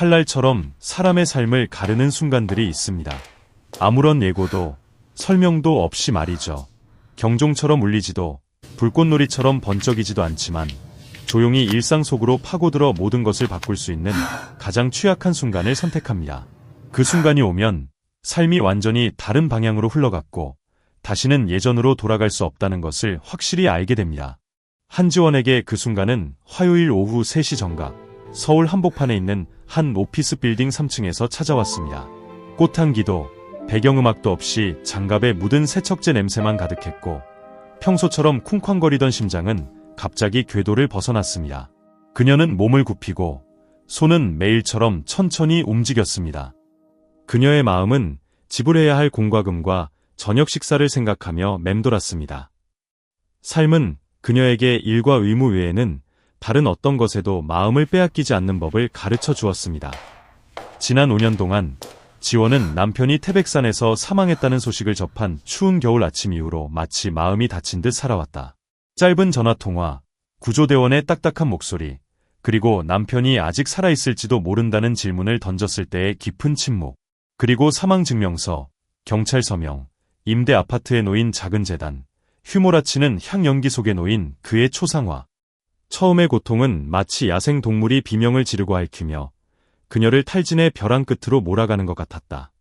칼날처럼 사람의 삶을 가르는 순간들이 있습니다. 아무런 예고도 설명도 없이 말이죠. 경종처럼 울리지도 불꽃놀이처럼 번쩍이지도 않지만 조용히 일상 속으로 파고들어 모든 것을 바꿀 수 있는 가장 취약한 순간을 선택합니다. 그 순간이 오면 삶이 완전히 다른 방향으로 흘러갔고 다시는 예전으로 돌아갈 수 없다는 것을 확실히 알게 됩니다. 한지원에게 그 순간은 화요일 오후 3시 정각 서울 한복판에 있는 한 오피스 빌딩 3층에서 찾아왔습니다. 꽃향기도 배경음악도 없이 장갑에 묻은 세척제 냄새만 가득했고 평소처럼 쿵쾅거리던 심장은 갑자기 궤도를 벗어났습니다. 그녀는 몸을 굽히고 손은 매일처럼 천천히 움직였습니다. 그녀의 마음은 지불해야 할 공과금과 저녁 식사를 생각하며 맴돌았습니다. 삶은 그녀에게 일과 의무 외에는 다른 어떤 것에도 마음을 빼앗기지 않는 법을 가르쳐 주었습니다. 지난 5년 동안 지원은 남편이 태백산에서 사망했다는 소식을 접한 추운 겨울 아침 이후로 마치 마음이 다친 듯 살아왔다. 짧은 전화통화, 구조대원의 딱딱한 목소리, 그리고 남편이 아직 살아있을지도 모른다는 질문을 던졌을 때의 깊은 침묵, 그리고 사망증명서, 경찰 서명, 임대 아파트에 놓인 작은 재단, 휘몰아치는 향연기 속에 놓인 그의 초상화. 처음의 고통은 마치 야생 동물이 비명을 지르고 핥히며 그녀를 탈진의 벼랑 끝으로 몰아가는 것 같았다.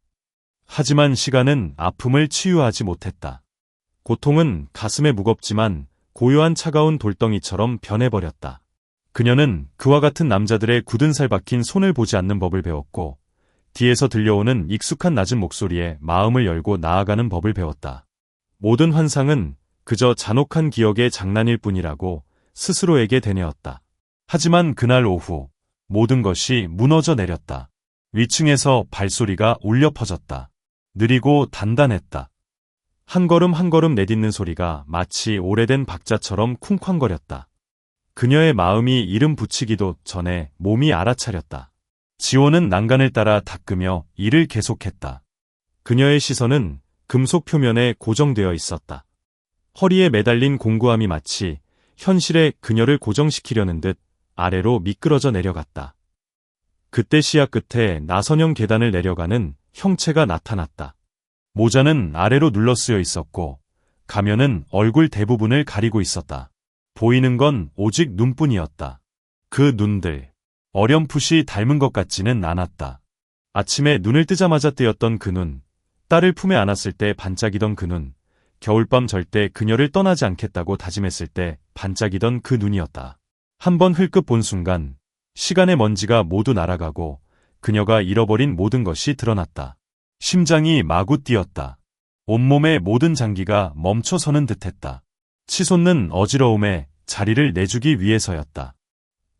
하지만 시간은 아픔을 치유하지 못했다. 고통은 가슴에 무겁지만 고요한 차가운 돌덩이처럼 변해버렸다. 그녀는 그와 같은 남자들의 굳은 살 박힌 손을 보지 않는 법을 배웠고 뒤에서 들려오는 익숙한 낮은 목소리에 마음을 열고 나아가는 법을 배웠다. 모든 환상은 그저 잔혹한 기억의 장난일 뿐이라고 스스로에게 되뇌었다. 하지만 그날 오후 모든 것이 무너져 내렸다. 위층에서 발소리가 울려 퍼졌다. 느리고 단단했다. 한 걸음 한 걸음 내딛는 소리가 마치 오래된 박자처럼 쿵쾅거렸다. 그녀의 마음이 이름 붙이기도 전에 몸이 알아차렸다. 지호는 난간을 따라 닦으며 일을 계속했다. 그녀의 시선은 금속 표면에 고정되어 있었다. 허리에 매달린 공구함이 마치 현실에 그녀를 고정시키려는 듯 아래로 미끄러져 내려갔다. 그때 시야 끝에 나선형 계단을 내려가는 형체가 나타났다. 모자는 아래로 눌러쓰여 있었고 가면은 얼굴 대부분을 가리고 있었다. 보이는 건 오직 눈뿐이었다. 그 눈들, 어렴풋이 닮은 것 같지는 않았다. 아침에 눈을 뜨자마자 뜨였던 그 눈, 딸을 품에 안았을 때 반짝이던 그 눈, 겨울밤 절대 그녀를 떠나지 않겠다고 다짐했을 때 반짝이던 그 눈이었다. 한번 흘끗 본 순간 시간의 먼지가 모두 날아가고 그녀가 잃어버린 모든 것이 드러났다. 심장이 마구 뛰었다. 온몸의 모든 장기가 멈춰서는 듯했다. 치솟는 어지러움에 자리를 내주기 위해서였다.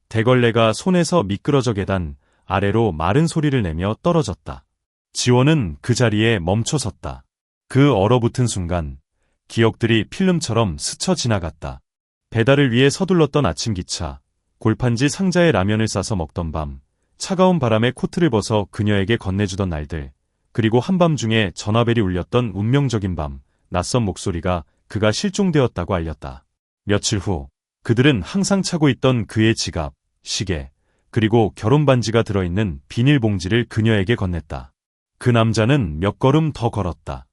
대걸레가 손에서 미끄러져 계단 아래로 마른 소리를 내며 떨어졌다. 지원은 그 자리에 멈춰섰다. 그 얼어붙은 순간 기억들이 필름처럼 스쳐 지나갔다. 배달을 위해 서둘렀던 아침 기차, 골판지 상자에 라면을 싸서 먹던 밤, 차가운 바람에 코트를 벗어 그녀에게 건네주던 날들, 그리고 한밤중에 전화벨이 울렸던 운명적인 밤, 낯선 목소리가 그가 실종되었다고 알렸다. 며칠 후 그들은 항상 차고 있던 그의 지갑, 시계, 그리고 결혼반지가 들어있는 비닐봉지를 그녀에게 건넸다. 그 남자는 몇 걸음 더 걸었다.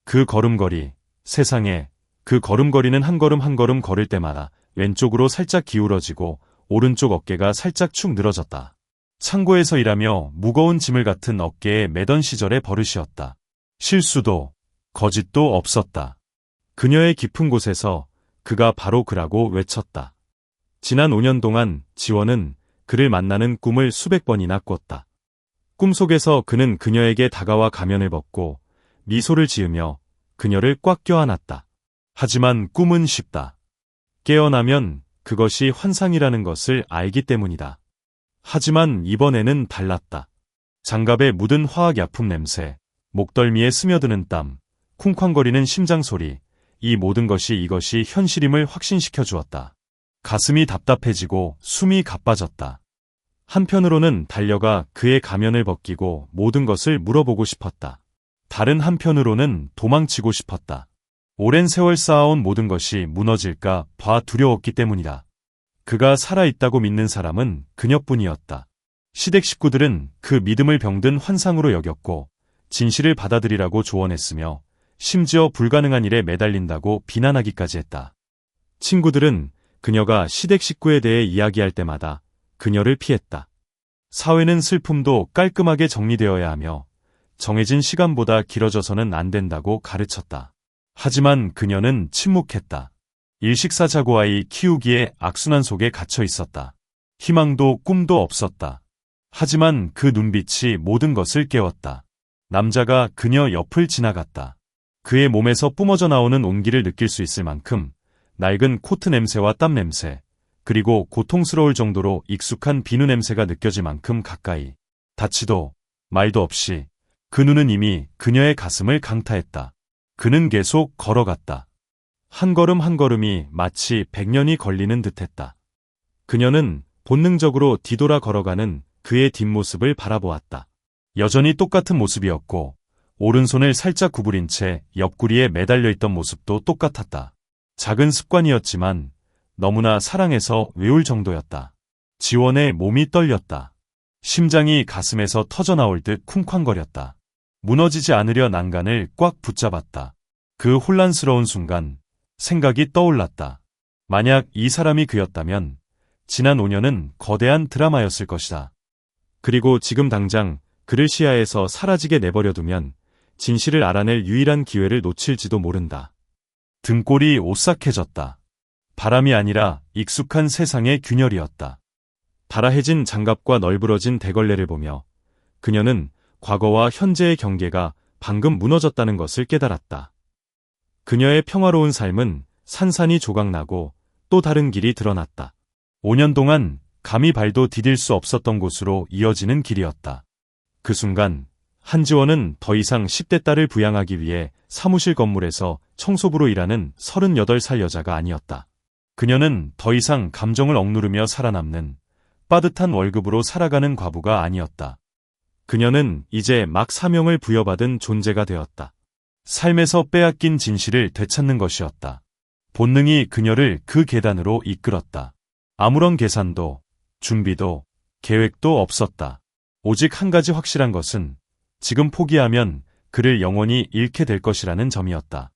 그 걸음걸이, 세상에, 그 걸음걸이는 한 걸음 한 걸음 걸을 때마다 왼쪽으로 살짝 기울어지고 오른쪽 어깨가 살짝 축 늘어졌다. 창고에서 일하며 무거운 짐을 같은 어깨에 매던 시절의 버릇이었다. 실수도, 거짓도 없었다. 그녀의 깊은 곳에서 그가 바로 그라고 외쳤다. 지난 5년 동안 지원은 그를 만나는 꿈을 수백 번이나 꿨다. 꿈속에서 그는 그녀에게 다가와 가면을 벗고 미소를 지으며 그녀를 꽉 껴안았다. 하지만 꿈은 쉽다. 깨어나면 그것이 환상이라는 것을 알기 때문이다. 하지만 이번에는 달랐다. 장갑에 묻은 화학약품 냄새, 목덜미에 스며드는 땀, 쿵쾅거리는 심장 소리, 이 모든 것이 이것이 현실임을 확신시켜 주었다. 가슴이 답답해지고 숨이 가빠졌다. 한편으로는 달려가 그의 가면을 벗기고 모든 것을 물어보고 싶었다. 다른 한편으로는 도망치고 싶었다. 오랜 세월 쌓아온 모든 것이 무너질까 봐 두려웠기 때문이다. 그가 살아있다고 믿는 사람은 그녀뿐이었다. 시댁 식구들은 그 믿음을 병든 환상으로 여겼고 진실을 받아들이라고 조언했으며 심지어 불가능한 일에 매달린다고 비난하기까지 했다. 친구들은 그녀가 시댁 식구에 대해 이야기할 때마다 그녀를 피했다. 사회는 슬픔도 깔끔하게 정리되어야 하며 정해진 시간보다 길어져서는 안 된다고 가르쳤다. 하지만 그녀는 침묵했다. 일식사 자고 아이 키우기에 악순환 속에 갇혀 있었다. 희망도 꿈도 없었다. 하지만 그 눈빛이 모든 것을 깨웠다. 남자가 그녀 옆을 지나갔다. 그의 몸에서 뿜어져 나오는 온기를 느낄 수 있을 만큼 낡은 코트 냄새와 땀 냄새, 그리고 고통스러울 정도로 익숙한 비누 냄새가 느껴질 만큼 가까이. 닿지도 말도 없이 그 눈은 이미 그녀의 가슴을 강타했다. 그는 계속 걸어갔다. 한 걸음 한 걸음이 마치 100년이 걸리는 듯했다. 그녀는 본능적으로 뒤돌아 걸어가는 그의 뒷모습을 바라보았다. 여전히 똑같은 모습이었고 오른손을 살짝 구부린 채 옆구리에 매달려 있던 모습도 똑같았다. 작은 습관이었지만 너무나 사랑해서 외울 정도였다. 지원의 몸이 떨렸다. 심장이 가슴에서 터져나올 듯 쿵쾅거렸다. 무너지지 않으려 난간을 꽉 붙잡았다. 그 혼란스러운 순간 생각이 떠올랐다. 만약 이 사람이 그였다면 지난 5년은 거대한 드라마였을 것이다. 그리고 지금 당장 그를 시야에서 사라지게 내버려두면 진실을 알아낼 유일한 기회를 놓칠지도 모른다. 등골이 오싹해졌다. 바람이 아니라 익숙한 세상의 균열이었다. 달아해진 장갑과 널브러진 대걸레를 보며 그녀는 과거와 현재의 경계가 방금 무너졌다는 것을 깨달았다. 그녀의 평화로운 삶은 산산이 조각나고 또 다른 길이 드러났다. 5년 동안 감히 발도 디딜 수 없었던 곳으로 이어지는 길이었다. 그 순간 한지원은 더 이상 10대 딸을 부양하기 위해 사무실 건물에서 청소부로 일하는 38살 여자가 아니었다. 그녀는 더 이상 감정을 억누르며 살아남는 빠듯한 월급으로 살아가는 과부가 아니었다. 그녀는 이제 막 사명을 부여받은 존재가 되었다. 삶에서 빼앗긴 진실을 되찾는 것이었다. 본능이 그녀를 그 계단으로 이끌었다. 아무런 계산도, 준비도, 계획도 없었다. 오직 한 가지 확실한 것은 지금 포기하면 그를 영원히 잃게 될 것이라는 점이었다.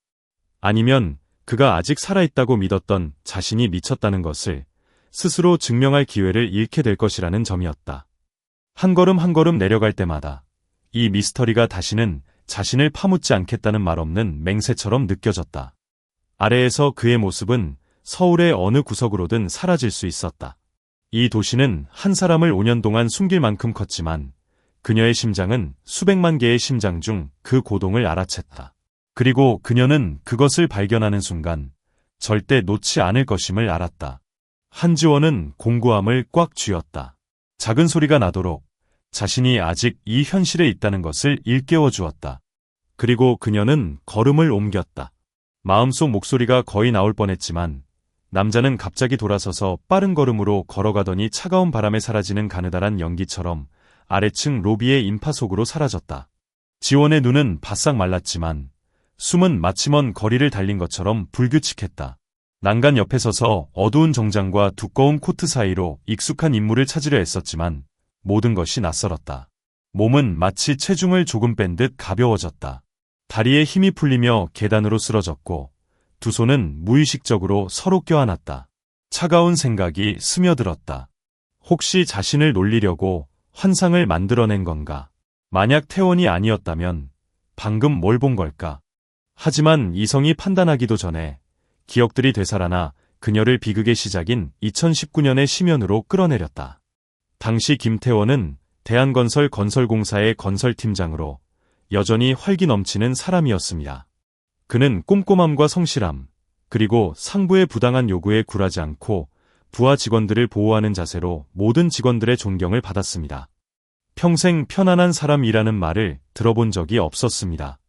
아니면 그가 아직 살아있다고 믿었던 자신이 미쳤다는 것을 스스로 증명할 기회를 잃게 될 것이라는 점이었다. 한 걸음 한 걸음 내려갈 때마다 이 미스터리가 다시는 자신을 파묻지 않겠다는 말 없는 맹세처럼 느껴졌다. 아래에서 그의 모습은 서울의 어느 구석으로든 사라질 수 있었다. 이 도시는 한 사람을 5년 동안 숨길 만큼 컸지만 그녀의 심장은 수백만 개의 심장 중 그 고동을 알아챘다. 그리고 그녀는 그것을 발견하는 순간 절대 놓지 않을 것임을 알았다. 한지원은 공고함을 꽉 쥐었다. 작은 소리가 나도록 자신이 아직 이 현실에 있다는 것을 일깨워 주었다. 그리고 그녀는 걸음을 옮겼다. 마음속 목소리가 거의 나올 뻔했지만 남자는 갑자기 돌아서서 빠른 걸음으로 걸어가더니 차가운 바람에 사라지는 가느다란 연기처럼 아래층 로비의 인파 속으로 사라졌다. 지원의 눈은 바싹 말랐지만 숨은 마치 먼 거리를 달린 것처럼 불규칙했다. 난간 옆에 서서 어두운 정장과 두꺼운 코트 사이로 익숙한 인물을 찾으려 애썼지만 모든 것이 낯설었다. 몸은 마치 체중을 조금 뺀 듯 가벼워졌다. 다리에 힘이 풀리며 계단으로 쓰러졌고 두 손은 무의식적으로 서로 껴안았다. 차가운 생각이 스며들었다. 혹시 자신을 놀리려고 환상을 만들어낸 건가? 만약 태원이 아니었다면 방금 뭘 본 걸까? 하지만 이성이 판단하기도 전에 기억들이 되살아나 그녀를 비극의 시작인 2019년의 심연으로 끌어내렸다. 당시 김태원은 대한건설 건설공사의 건설팀장으로 여전히 활기 넘치는 사람이었습니다. 그는 꼼꼼함과 성실함, 그리고 상부의 부당한 요구에 굴하지 않고 부하 직원들을 보호하는 자세로 모든 직원들의 존경을 받았습니다. 평생 편안한 사람이라는 말을 들어본 적이 없었습니다.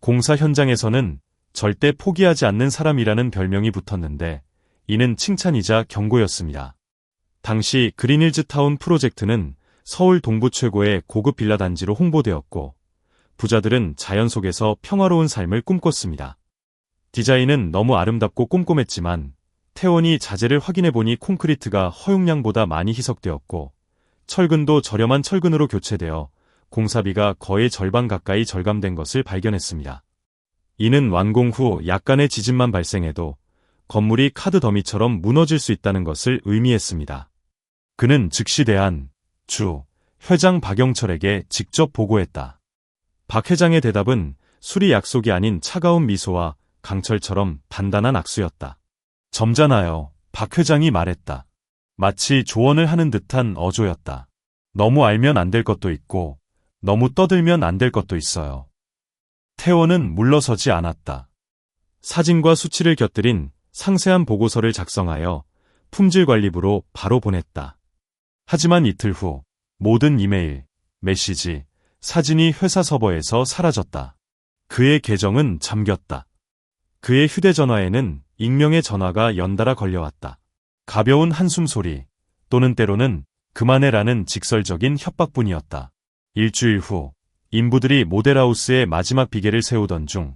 공사 현장에서는 절대 포기하지 않는 사람이라는 별명이 붙었는데 이는 칭찬이자 경고였습니다. 당시 그린힐즈타운 프로젝트는 서울 동부 최고의 고급 빌라 단지로 홍보되었고 부자들은 자연 속에서 평화로운 삶을 꿈꿨습니다. 디자인은 너무 아름답고 꼼꼼했지만 태원이 자재를 확인해보니 콘크리트가 허용량보다 많이 희석되었고 철근도 저렴한 철근으로 교체되어 공사비가 거의 절반 가까이 절감된 것을 발견했습니다. 이는 완공 후 약간의 지진만 발생해도 건물이 카드 더미처럼 무너질 수 있다는 것을 의미했습니다. 그는 즉시 대한 주 회장 박영철에게 직접 보고했다. 박 회장의 대답은 수리 약속이 아닌 차가운 미소와 강철처럼 단단한 악수였다. 점잖아요. 박 회장이 말했다. 마치 조언을 하는 듯한 어조였다. 너무 알면 안 될 것도 있고 너무 떠들면 안 될 것도 있어요. 태원은 물러서지 않았다. 사진과 수치를 곁들인 상세한 보고서를 작성하여 품질관리부로 바로 보냈다. 하지만 이틀 후 모든 이메일, 메시지, 사진이 회사 서버에서 사라졌다. 그의 계정은 잠겼다. 그의 휴대전화에는 익명의 전화가 연달아 걸려왔다. 가벼운 한숨 소리 또는 때로는 그만해라는 직설적인 협박뿐이었다. 일주일 후 인부들이 모델하우스에 마지막 비계를 세우던 중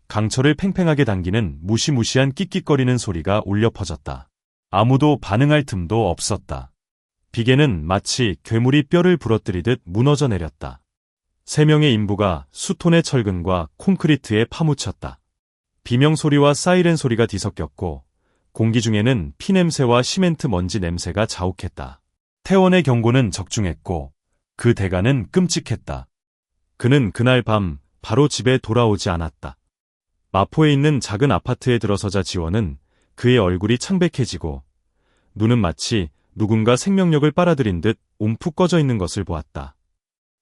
강철을 팽팽하게 당기는 무시무시한 끽끽거리는 소리가 울려 퍼졌다. 아무도 반응할 틈도 없었다. 비계는 마치 괴물이 뼈를 부러뜨리듯 무너져 내렸다. 3명의 인부가 수톤의 철근과 콘크리트에 파묻혔다. 비명 소리와 사이렌 소리가 뒤섞였고 공기 중에는 피냄새와 시멘트 먼지 냄새가 자욱했다. 태원의 경고는 적중했고 그 대가는 끔찍했다. 그는 그날 밤 바로 집에 돌아오지 않았다. 마포에 있는 작은 아파트에 들어서자 지원은 그의 얼굴이 창백해지고 눈은 마치 누군가 생명력을 빨아들인 듯 움푹 꺼져 있는 것을 보았다.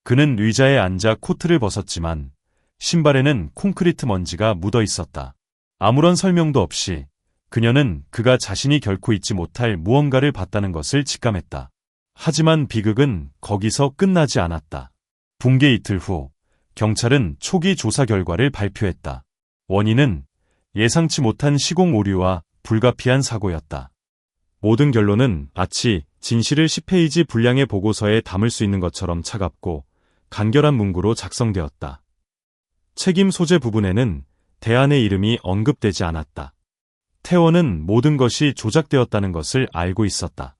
그는 의자에 앉아 코트를 벗었지만 신발에는 콘크리트 먼지가 묻어 있었다. 아무런 설명도 없이 그녀는 그가 자신이 결코 잊지 못할 무언가를 봤다는 것을 직감했다. 하지만 비극은 거기서 끝나지 않았다. 붕괴 이틀 후 경찰은 초기 조사 결과를 발표했다. 원인은 예상치 못한 시공 오류와 불가피한 사고였다. 모든 결론은 마치 진실을 10페이지 분량의 보고서에 담을 수 있는 것처럼 차갑고 간결한 문구로 작성되었다. 책임 소재 부분에는 대안의 이름이 언급되지 않았다. 태원은 모든 것이 조작되었다는 것을 알고 있었다.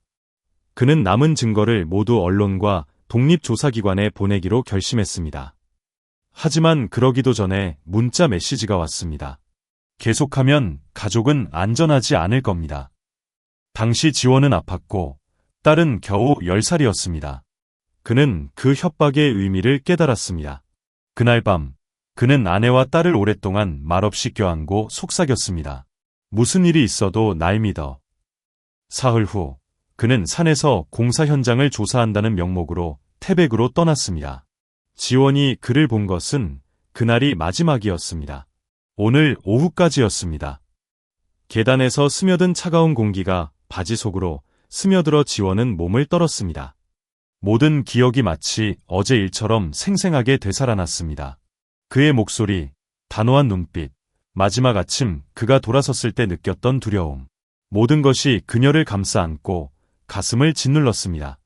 그는 남은 증거를 모두 언론과 독립조사기관에 보내기로 결심했습니다. 하지만 그러기도 전에 문자 메시지가 왔습니다. 계속하면 가족은 안전하지 않을 겁니다. 당시 지원은 아팠고 딸은 겨우 10살이었습니다. 그는 그 협박의 의미를 깨달았습니다. 그날 밤 그는 아내와 딸을 오랫동안 말없이 껴안고 속삭였습니다. 무슨 일이 있어도 날 믿어. 사흘 후 그는 산에서 공사 현장을 조사한다는 명목으로 태백으로 떠났습니다. 지원이 그를 본 것은 그날이 마지막이었습니다. 오늘 오후까지였습니다. 계단에서 스며든 차가운 공기가 바지 속으로 스며들어 지원은 몸을 떨었습니다. 모든 기억이 마치 어제 일처럼 생생하게 되살아났습니다. 그의 목소리, 단호한 눈빛, 마지막 아침 그가 돌아섰을 때 느꼈던 두려움. 모든 것이 그녀를 감싸 안고 가슴을 짓눌렀습니다.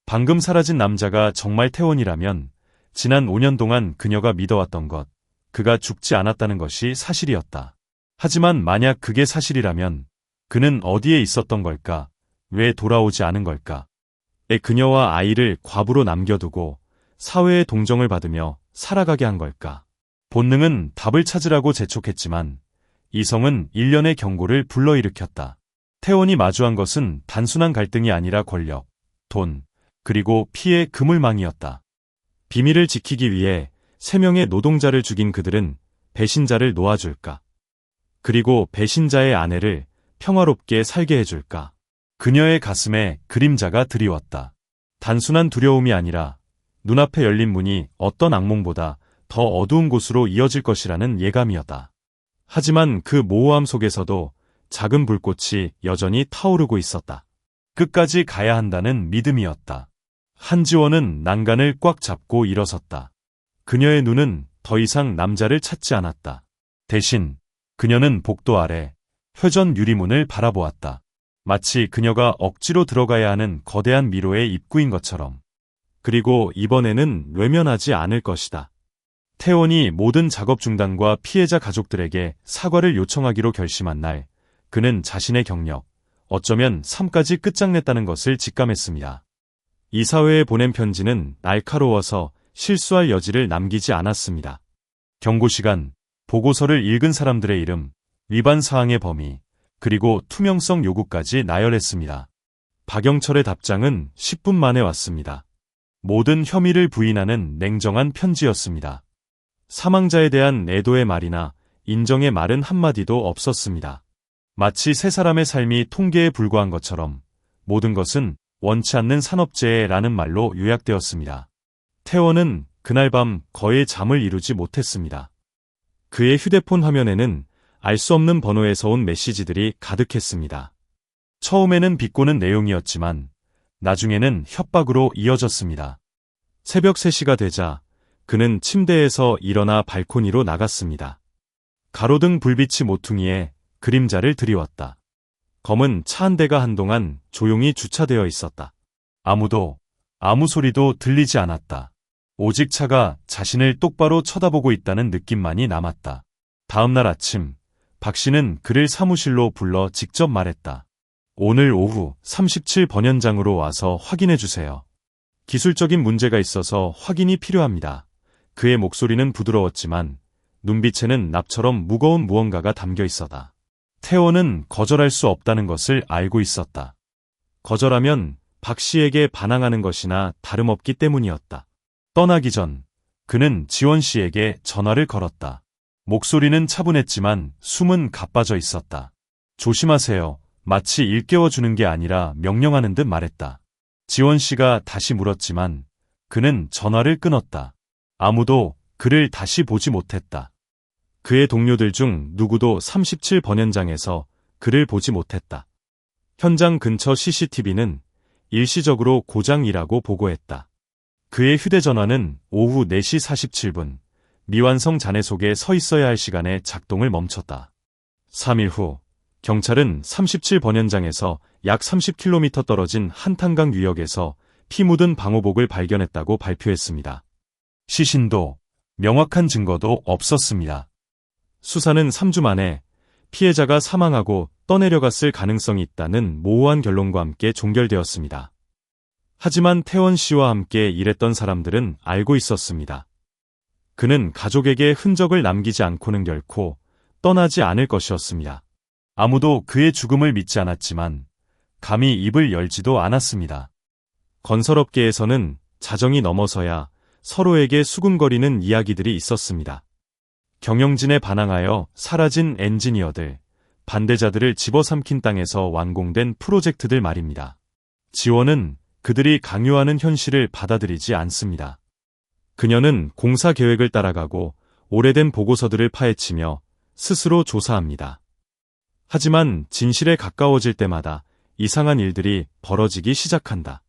방금 사라진 남자가 정말 태원이라면 지난 5년 동안 그녀가 믿어왔던 것, 그가 죽지 않았다는 것이 사실이었다. 하지만 만약 그게 사실이라면 그는 어디에 있었던 걸까? 왜 돌아오지 않은 걸까? 그녀와 아이를 과부로 남겨두고 사회의 동정을 받으며 살아가게 한 걸까? 본능은 답을 찾으라고 재촉했지만 이성은 일련의 경고를 불러일으켰다. 태원이 마주한 것은 단순한 갈등이 아니라 권력, 돈, 그리고 피의 그물망이었다. 비밀을 지키기 위해 3명의 노동자를 죽인 그들은 배신자를 놓아줄까? 그리고 배신자의 아내를 평화롭게 살게 해줄까? 그녀의 가슴에 그림자가 드리웠다. 단순한 두려움이 아니라 눈앞에 열린 문이 어떤 악몽보다 더 어두운 곳으로 이어질 것이라는 예감이었다. 하지만 그 모호함 속에서도 작은 불꽃이 여전히 타오르고 있었다. 끝까지 가야 한다는 믿음이었다. 한지원은 난간을 꽉 잡고 일어섰다. 그녀의 눈은 더 이상 남자를 찾지 않았다. 대신 그녀는 복도 아래 회전 유리문을 바라보았다. 마치 그녀가 억지로 들어가야 하는 거대한 미로의 입구인 것처럼. 그리고 이번에는 외면하지 않을 것이다. 태원이 모든 작업 중단과 피해자 가족들에게 사과를 요청하기로 결심한 날, 그는 자신의 경력, 어쩌면 삶까지 끝장냈다는 것을 직감했습니다. 이사회에 보낸 편지는 날카로워서 실수할 여지를 남기지 않았습니다. 경고 시간, 보고서를 읽은 사람들의 이름, 위반 사항의 범위, 그리고 투명성 요구까지 나열했습니다. 박영철의 답장은 10분 만에 왔습니다. 모든 혐의를 부인하는 냉정한 편지였습니다. 사망자에 대한 애도의 말이나 인정의 말은 한마디도 없었습니다. 마치 세 사람의 삶이 통계에 불과한 것처럼 모든 것은 원치 않는 산업재해라는 말로 요약되었습니다. 태원은 그날 밤 거의 잠을 이루지 못했습니다. 그의 휴대폰 화면에는 알 수 없는 번호에서 온 메시지들이 가득했습니다. 처음에는 비꼬는 내용이었지만 나중에는 협박으로 이어졌습니다. 새벽 3시가 되자 그는 침대에서 일어나 발코니로 나갔습니다. 가로등 불빛이 모퉁이에 그림자를 드리웠다. 검은 차 한 대가 한동안 조용히 주차되어 있었다. 아무 소리도 들리지 않았다. 오직 차가 자신을 똑바로 쳐다보고 있다는 느낌만이 남았다. 다음 날 아침, 박 씨는 그를 사무실로 불러 직접 말했다. 오늘 오후 37번 현장으로 와서 확인해 주세요. 기술적인 문제가 있어서 확인이 필요합니다. 그의 목소리는 부드러웠지만 눈빛에는 납처럼 무거운 무언가가 담겨 있었다. 태원은 거절할 수 없다는 것을 알고 있었다. 거절하면 박 씨에게 반항하는 것이나 다름없기 때문이었다. 떠나기 전 그는 지원 씨에게 전화를 걸었다. 목소리는 차분했지만 숨은 가빠져 있었다. 조심하세요. 마치 일깨워주는 게 아니라 명령하는 듯 말했다. 지원 씨가 다시 물었지만 그는 전화를 끊었다. 아무도 그를 다시 보지 못했다. 그의 동료들 중 누구도 37번 현장에서 그를 보지 못했다. 현장 근처 CCTV는 일시적으로 고장이라고 보고했다. 그의 휴대전화는 오후 4시 47분, 미완성 잔해 속에 서 있어야 할 시간에 작동을 멈췄다. 3일 후, 경찰은 37번 현장에서 약 30km 떨어진 한탄강 유역에서 피 묻은 방호복을 발견했다고 발표했습니다. 시신도 명확한 증거도 없었습니다. 수사는 3주 만에 피해자가 사망하고 떠내려갔을 가능성이 있다는 모호한 결론과 함께 종결되었습니다. 하지만 태원 씨와 함께 일했던 사람들은 알고 있었습니다. 그는 가족에게 흔적을 남기지 않고는 결코 떠나지 않을 것이었습니다. 아무도 그의 죽음을 믿지 않았지만 감히 입을 열지도 않았습니다. 건설업계에서는 자정이 넘어서야 서로에게 수군거리는 이야기들이 있었습니다. 경영진에 반항하여 사라진 엔지니어들, 반대자들을 집어삼킨 땅에서 완공된 프로젝트들 말입니다. 지원은 그들이 강요하는 현실을 받아들이지 않습니다. 그녀는 공사 계획을 따라가고 오래된 보고서들을 파헤치며 스스로 조사합니다. 하지만 진실에 가까워질 때마다 이상한 일들이 벌어지기 시작한다.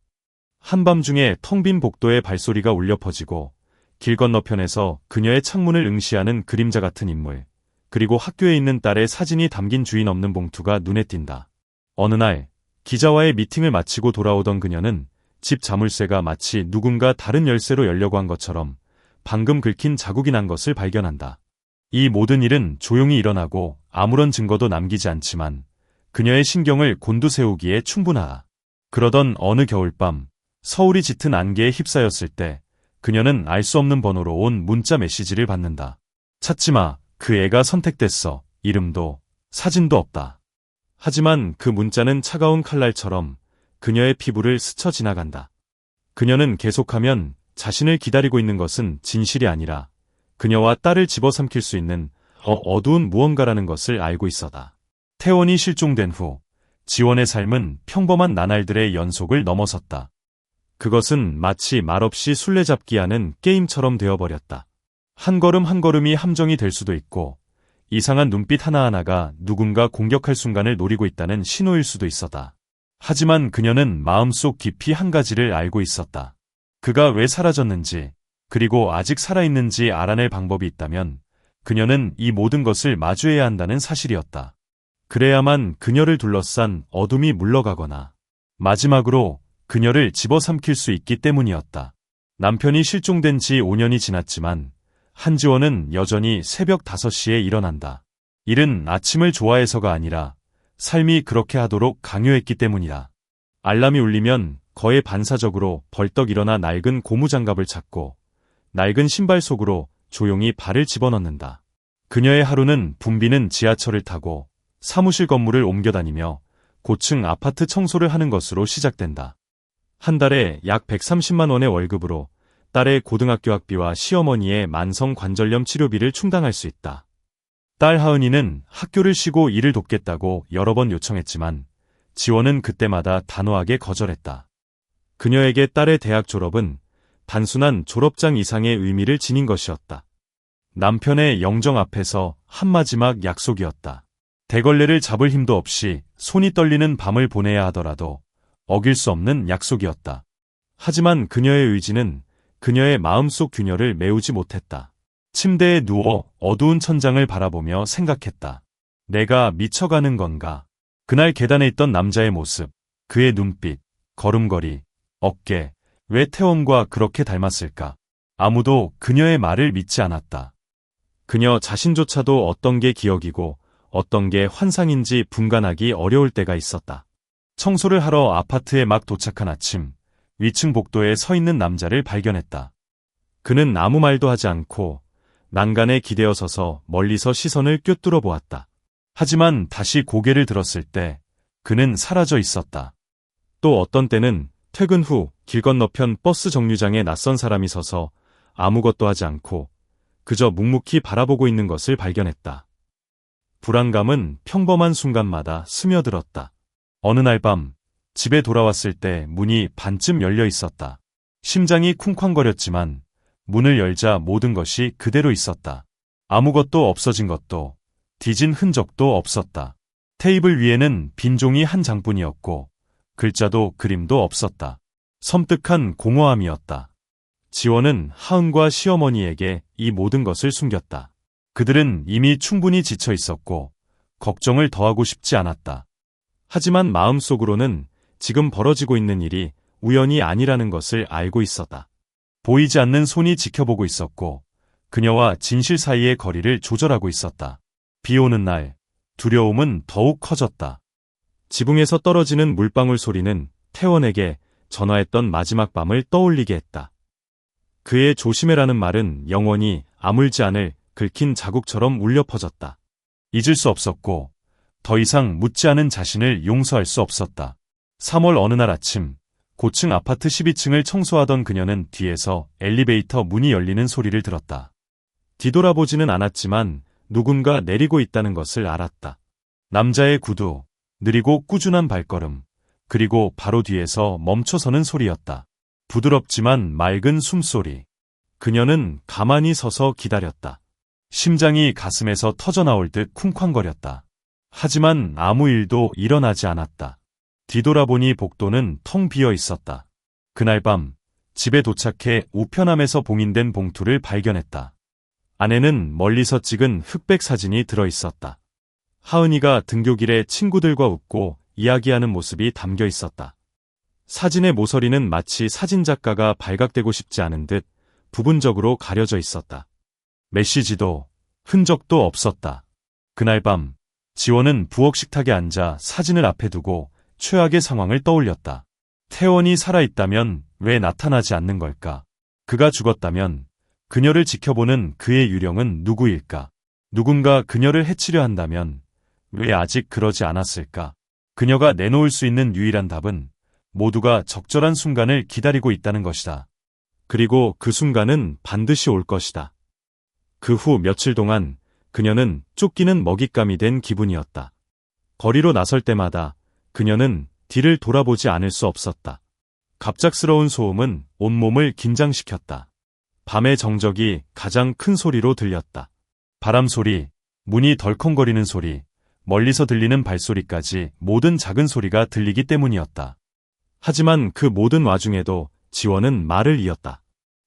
한밤중에 텅 빈 복도에 발소리가 울려 퍼지고 길 건너편에서 그녀의 창문을 응시하는 그림자 같은 인물, 그리고 학교에 있는 딸의 사진이 담긴 주인 없는 봉투가 눈에 띈다. 어느 날 기자와의 미팅을 마치고 돌아오던 그녀는 집 자물쇠가 마치 누군가 다른 열쇠로 열려고 한 것처럼 방금 긁힌 자국이 난 것을 발견한다. 이 모든 일은 조용히 일어나고 아무런 증거도 남기지 않지만 그녀의 신경을 곤두세우기에 충분하다. 그러던 어느 겨울밤, 서울이 짙은 안개에 휩싸였을 때 그녀는 알 수 없는 번호로 온 문자 메시지를 받는다. 찾지마, 그 애가 선택됐어. 이름도 사진도 없다. 하지만 그 문자는 차가운 칼날처럼 그녀의 피부를 스쳐 지나간다. 그녀는 계속하면 자신을 기다리고 있는 것은 진실이 아니라 그녀와 딸을 집어삼킬 수 있는 어두운 무언가라는 것을 알고 있었다. 태원이 실종된 후 지원의 삶은 평범한 나날들의 연속을 넘어섰다. 그것은 마치 말없이 술래잡기하는 게임처럼 되어버렸다. 한 걸음 한 걸음이 함정이 될 수도 있고 이상한 눈빛 하나하나가 누군가 공격할 순간을 노리고 있다는 신호일 수도 있었다. 하지만 그녀는 마음속 깊이 한 가지를 알고 있었다. 그가 왜 사라졌는지, 그리고 아직 살아있는지 알아낼 방법이 있다면 그녀는 이 모든 것을 마주해야 한다는 사실이었다. 그래야만 그녀를 둘러싼 어둠이 물러가거나 마지막으로 그녀를 집어삼킬 수 있기 때문이었다. 남편이 실종된 지 5년이 지났지만 한지원은 여전히 새벽 5시에 일어난다. 일은 아침을 좋아해서가 아니라 삶이 그렇게 하도록 강요했기 때문이다. 알람이 울리면 거의 반사적으로 벌떡 일어나 낡은 고무장갑을 찾고 낡은 신발 속으로 조용히 발을 집어넣는다. 그녀의 하루는 붐비는 지하철을 타고 사무실 건물을 옮겨다니며 고층 아파트 청소를 하는 것으로 시작된다. 한 달에 약 130만 원의 월급으로 딸의 고등학교 학비와 시어머니의 만성 관절염 치료비를 충당할 수 있다. 딸 하은이는 학교를 쉬고 일을 돕겠다고 여러 번 요청했지만 지원은 그때마다 단호하게 거절했다. 그녀에게 딸의 대학 졸업은 단순한 졸업장 이상의 의미를 지닌 것이었다. 남편의 영정 앞에서 한 마지막 약속이었다. 대걸레를 잡을 힘도 없이 손이 떨리는 밤을 보내야 하더라도 어길 수 없는 약속이었다. 하지만 그녀의 의지는 그녀의 마음속 균열을 메우지 못했다. 침대에 누워 어두운 천장을 바라보며 생각했다. 내가 미쳐가는 건가? 그날 계단에 있던 남자의 모습, 그의 눈빛, 걸음걸이, 어깨, 왜 태원과 그렇게 닮았을까? 아무도 그녀의 말을 믿지 않았다. 그녀 자신조차도 어떤 게 기억이고 어떤 게 환상인지 분간하기 어려울 때가 있었다. 청소를 하러 아파트에 막 도착한 아침, 위층 복도에 서 있는 남자를 발견했다. 그는 아무 말도 하지 않고 난간에 기대어 서서 멀리서 시선을 꿰뚫어 보았다. 하지만 다시 고개를 들었을 때 그는 사라져 있었다. 또 어떤 때는 퇴근 후 길 건너편 버스 정류장에 낯선 사람이 서서 아무것도 하지 않고 그저 묵묵히 바라보고 있는 것을 발견했다. 불안감은 평범한 순간마다 스며들었다. 어느 날 밤 집에 돌아왔을 때 문이 반쯤 열려 있었다. 심장이 쿵쾅거렸지만 문을 열자 모든 것이 그대로 있었다. 아무것도 없어진 것도 뒤진 흔적도 없었다. 테이블 위에는 빈 종이 한 장뿐이었고 글자도 그림도 없었다. 섬뜩한 공허함이었다. 지원은 하은과 시어머니에게 이 모든 것을 숨겼다. 그들은 이미 충분히 지쳐 있었고 걱정을 더하고 싶지 않았다. 하지만 마음속으로는 지금 벌어지고 있는 일이 우연이 아니라는 것을 알고 있었다. 보이지 않는 손이 지켜보고 있었고 그녀와 진실 사이의 거리를 조절하고 있었다. 비 오는 날 두려움은 더욱 커졌다. 지붕에서 떨어지는 물방울 소리는 태원에게 전화했던 마지막 밤을 떠올리게 했다. 그의 조심해라는 말은 영원히 아물지 않을 긁힌 자국처럼 울려 퍼졌다. 잊을 수 없었고 더 이상 묻지 않은 자신을 용서할 수 없었다. 3월 어느 날 아침 고층 아파트 12층을 청소하던 그녀는 뒤에서 엘리베이터 문이 열리는 소리를 들었다. 뒤돌아보지는 않았지만 누군가 내리고 있다는 것을 알았다. 남자의 구두, 느리고 꾸준한 발걸음, 그리고 바로 뒤에서 멈춰서는 소리였다. 부드럽지만 맑은 숨소리. 그녀는 가만히 서서 기다렸다. 심장이 가슴에서 터져나올 듯 쿵쾅거렸다. 하지만 아무 일도 일어나지 않았다. 뒤돌아보니 복도는 텅 비어 있었다. 그날 밤 집에 도착해 우편함에서 봉인된 봉투를 발견했다. 안에는 멀리서 찍은 흑백 사진이 들어 있었다. 하은이가 등교길에 친구들과 웃고 이야기하는 모습이 담겨 있었다. 사진의 모서리는 마치 사진작가가 발각되고 싶지 않은 듯 부분적으로 가려져 있었다. 메시지도 흔적도 없었다. 그날 밤 지원은 부엌 식탁에 앉아 사진을 앞에 두고 최악의 상황을 떠올렸다. 태원이 살아있다면 왜 나타나지 않는 걸까? 그가 죽었다면 그녀를 지켜보는 그의 유령은 누구일까? 누군가 그녀를 해치려 한다면 왜 아직 그러지 않았을까? 그녀가 내놓을 수 있는 유일한 답은 모두가 적절한 순간을 기다리고 있다는 것이다. 그리고 그 순간은 반드시 올 것이다. 그 후 며칠 동안 그녀는 쫓기는 먹잇감이 된 기분이었다. 거리로 나설 때마다 그녀는 뒤를 돌아보지 않을 수 없었다. 갑작스러운 소음은 온몸을 긴장시켰다. 밤의 정적이 가장 큰 소리로 들렸다. 바람 소리, 문이 덜컹거리는 소리, 멀리서 들리는 발소리까지 모든 작은 소리가 들리기 때문이었다. 하지만 그 모든 와중에도 지원은 말을 이었다.